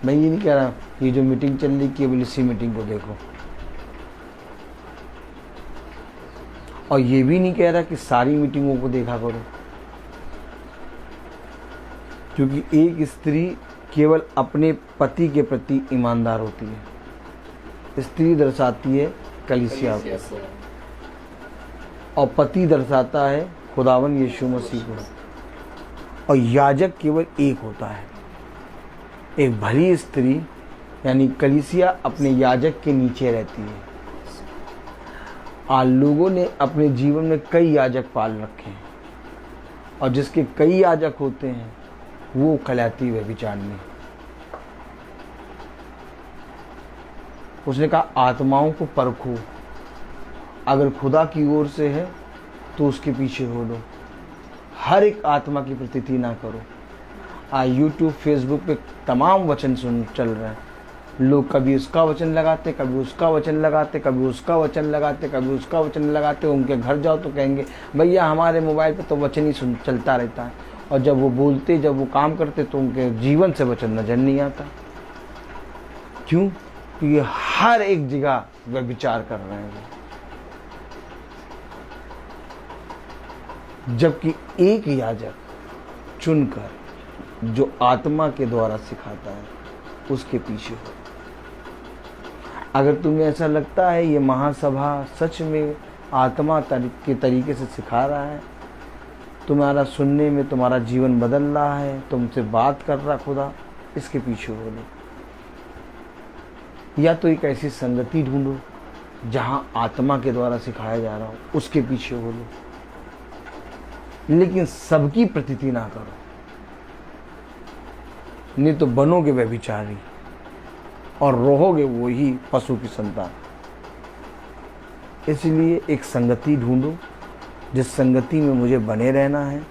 [SPEAKER 3] मैं ये नहीं कह रहा ये जो मीटिंग चल रही केवल इसी मीटिंग को देखो, और ये भी नहीं कह रहा कि सारी मीटिंगों को देखा करो, क्योंकि एक स्त्री केवल अपने पति के प्रति ईमानदार होती है। स्त्री दर्शाती है कलीसिया को, और पति दर्शाता है खुदावन यीशु मसीह को, और याजक केवल एक होता है। एक भली स्त्री यानी कलीसिया अपने याजक के नीचे रहती है। आज लोगों ने अपने जीवन में कई याजक पाल रखे हैं, और जिसके कई याजक होते हैं वो खलाती व्यभिचारिणी। उसने कहा आत्माओं को परखो, अगर खुदा की ओर से है तो उसके पीछे हो लो, हर एक आत्मा की प्रतीति ना करो। आज यूट्यूब फेसबुक पे तमाम वचन चल रहे हैं। लोग कभी उसका वचन लगाते, कभी उसका वचन लगाते, कभी उसका वचन लगाते, कभी उसका वचन लगाते। उनके घर जाओ तो कहेंगे भैया हमारे मोबाइल पे तो वचन ही चलता रहता है, और जब वो बोलते, जब वो काम करते तो उनके जीवन से वचन नजर नहीं आता। क्यों? क्योंकि हर एक जगह वे विचार कर रहे हैं, जबकि एक याजक चुनकर जो आत्मा के द्वारा सिखाता है उसके पीछे हो। अगर तुम्हें ऐसा लगता है ये महासभा सच में आत्मा के तरीके से सिखा रहा है, तुम्हारा सुनने में तुम्हारा जीवन बदल रहा है, तुमसे बात कर रहा खुदा, इसके पीछे हो लो। या तो एक ऐसी संगति ढूंढो जहां आत्मा के द्वारा सिखाया जा रहा हो, उसके पीछे हो लो, लेकिन सबकी प्रतीति ना करो, नहीं तो बनोगे व्यभिचारी और रहोगे वही पशु की संतान। इसलिए एक संगति ढूंढो जिस संगति में मुझे बने रहना है,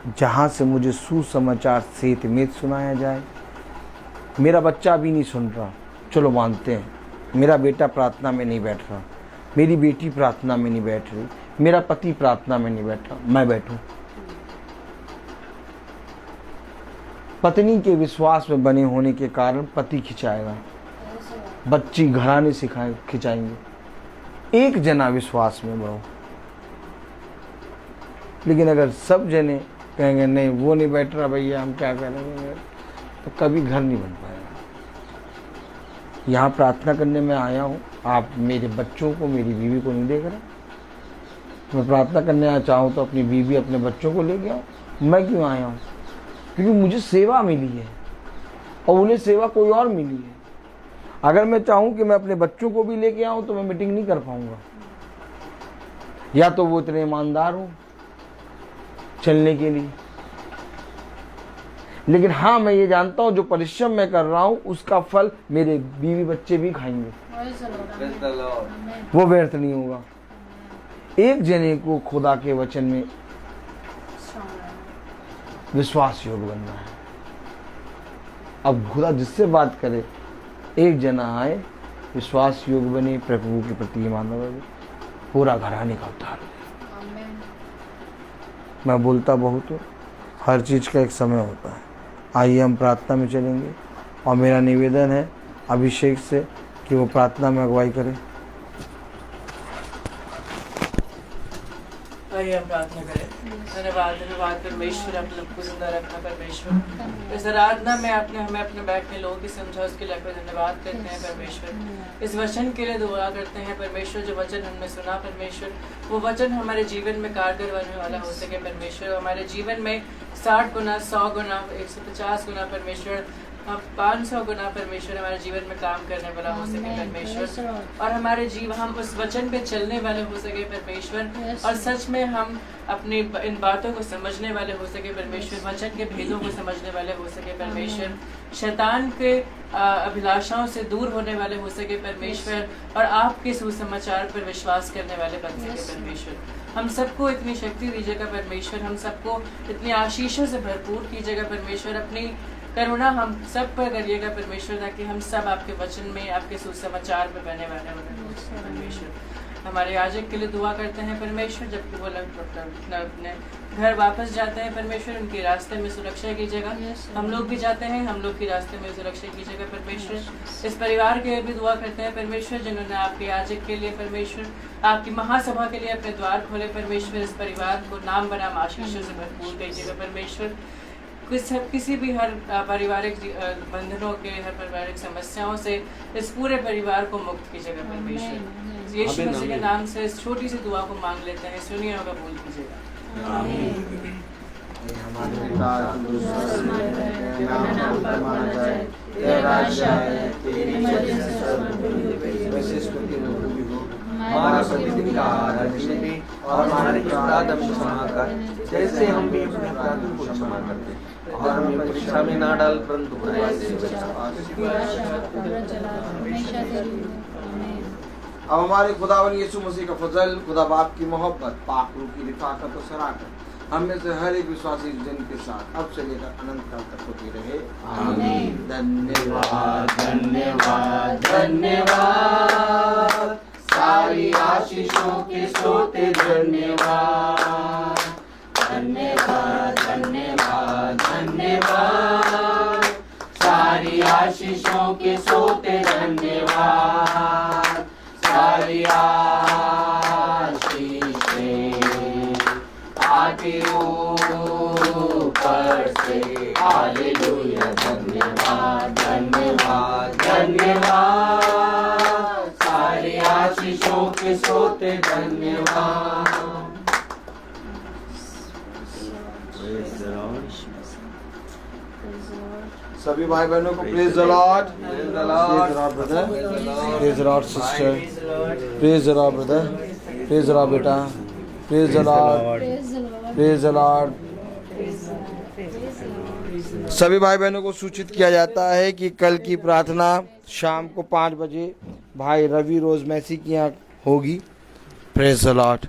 [SPEAKER 3] जहाँ से मुझे सुसमाचार सेत में सुनाया जाए। मेरा बच्चा भी नहीं सुन रहा, चलो मानते हैं। मेरा बेटा प्रार्थना में नहीं बैठ रहा, मेरी बेटी प्रार्थना में नहीं बैठ रही, मेरा पति प्रार्थना में नहीं बैठ रहा, मैं बैठूं। पत्नी के विश्वास में बने होने के कारण पति खिंचाएगा, बच्ची घराने खिंचाएंगे। एक जना विश्वास में बढ़ो। लेकिन अगर सब जने कहेंगे नहीं वो नहीं बैठ रहा भैया, हम क्या करेंगे, तो कभी घर नहीं बन पाएगा। यहाँ प्रार्थना करने में आया हूँ, आप मेरे बच्चों को, मेरी बीवी को नहीं देख रहे। मैं प्रार्थना करने आया, चाहूँ तो अपनी बीवी अपने बच्चों को लेके आऊँ। मैं क्यों आया हूँ? क्योंकि मुझे सेवा मिली है और उन्हें सेवा कोई और मिली है। अगर मैं चाहूँ कि मैं अपने बच्चों को भी लेके आऊँ तो मैं मीटिंग नहीं कर पाऊँगा, या तो वो इतने ईमानदार हो चलने के लिए। लेकिन हाँ, मैं ये जानता हूँ जो परिश्रम मैं कर रहा हूँ उसका फल मेरे बीवी बच्चे भी खाएंगे, वो व्यर्थ नहीं होगा। एक जने को खुदा के वचन में विश्वास योग्य बनना है। अब खुदा जिससे बात करे, एक जना आए, विश्वास योग्य बने, प्रभु के प्रति ईमानदार बने, पूरा घराने का उद्धार हो। मैं बोलता बहुत हूँ, हर चीज़ का एक समय होता है। आइए हम प्रार्थना में चलेंगे और मेरा निवेदन है अभिषेक से कि वो प्रार्थना में अगुवाई करे।
[SPEAKER 1] आइए हम प्रार्थना करें। धन्यवाद धन्यवाद परमेश्वर, आप लोग को जिंदा रखना परमेश्वर। इस आराधना में आपने हमें अपने बैठने लोगों की समझा, उसके लिए आपका धन्यवाद करते हैं परमेश्वर। इस वचन के लिए दुआ करते हैं परमेश्वर, जो वचन हमने सुना परमेश्वर, वो वचन हमारे जीवन में कारगर बनने वाला हो सके परमेश्वर। हमारे जीवन में 60 गुना, 100 गुना, 150 गुना परमेश्वर, 500 गुना परमेश्वर हमारे जीवन में काम करने वाला हो सके परमेश्वर। और हमारे हम उस वचन पे चलने वाले हो सके परमेश्वर, और सच में हम अपनी इन बातों को समझने वाले हो सके परमेश्वर, वचन के भेदों को समझने वाले हो सके परमेश्वर, शैतान के अभिलाषाओं से दूर होने वाले हो सके परमेश्वर, और आपके सुसमाचार पर विश्वास करने वाले बन सके परमेश्वर। हम सबको इतनी शक्ति दीजिएगा परमेश्वर, हम सबको इतनी आशीषों से भरपूर कीजिएगा परमेश्वर, अपनी करुणा हम सब पर करिएगा परमेश्वर, ताकि हम सब आपके वचन में, आपके सुसमाचार में बने वाले हो परमेश्वर। हमारे याजक के लिए दुआ करते हैं परमेश्वर, जबकि वो लोग अपने घर वापस जाते हैं परमेश्वर, उनके रास्ते में सुरक्षा कीजिएगा। हम लोग भी जाते हैं, हम लोग के रास्ते में सुरक्षा कीजिएगा परमेश्वर। इस परिवार के लिए भी दुआ करते हैं परमेश्वर, जिन्होंने आपके याजक के लिए परमेश्वर, आपकी महासभा के लिए अपने द्वार खोले परमेश्वर। इस परिवार को नाम बनाम आशीषों से भरपूर कीजिएगा परमेश्वर। किसी भी हर पारिवारिक बंधनों के, हर पारिवारिक समस्याओं से इस पूरे परिवार को मुक्त कीजिएगा परमेश्वर। यीशु मसीह के नाम से इस छोटी सी दुआ को मांग लेते हैं, सुनिए और कबूल कीजिएगा।
[SPEAKER 6] हमारा प्रतिदिन का आहार दे और हमारे अपराध हमें क्षमा कर, जैसे हम भी अपने अपराधियों को क्षमा करते हैं, और हमें परीक्षा में ना डाल, परंतु बुराई से बचा।
[SPEAKER 3] अब हमारे खुदावन यीशु मसीह का फजल, खुदा बाप की मोहब्बत, पाक रूह की रिफाकत और शराकत हम में से हर एक विश्वासी जन के साथ अब से लेकर अनंत काल तक होती रहे। आमीन। धन्यवाद धन्यवाद धन्यवाद, सारी आशीषों के सोते धन्यवाद। धन्यवाद धन्यवाद धन्यवाद, सारी आशीषों के सोते धन्यवाद। सारी आशीषें आती ऊपर से, हालेलुया। धन्यवाद धन्यवाद धन्यवाद, सारी आशीषों के सोते धन्यवाद। सभी भाई बहनों को praise the Lord, praise the Lord brother, praise the Lord sister, praise the Lord brother, praise the Lord बेटा, praise the Lord, praise the Lord. सभी भाई बहनों को सूचित किया जाता है कि कल की प्रार्थना शाम को 5 बजे भाई रवि रोज मैसी की यहाँ होगी। Praise the Lord.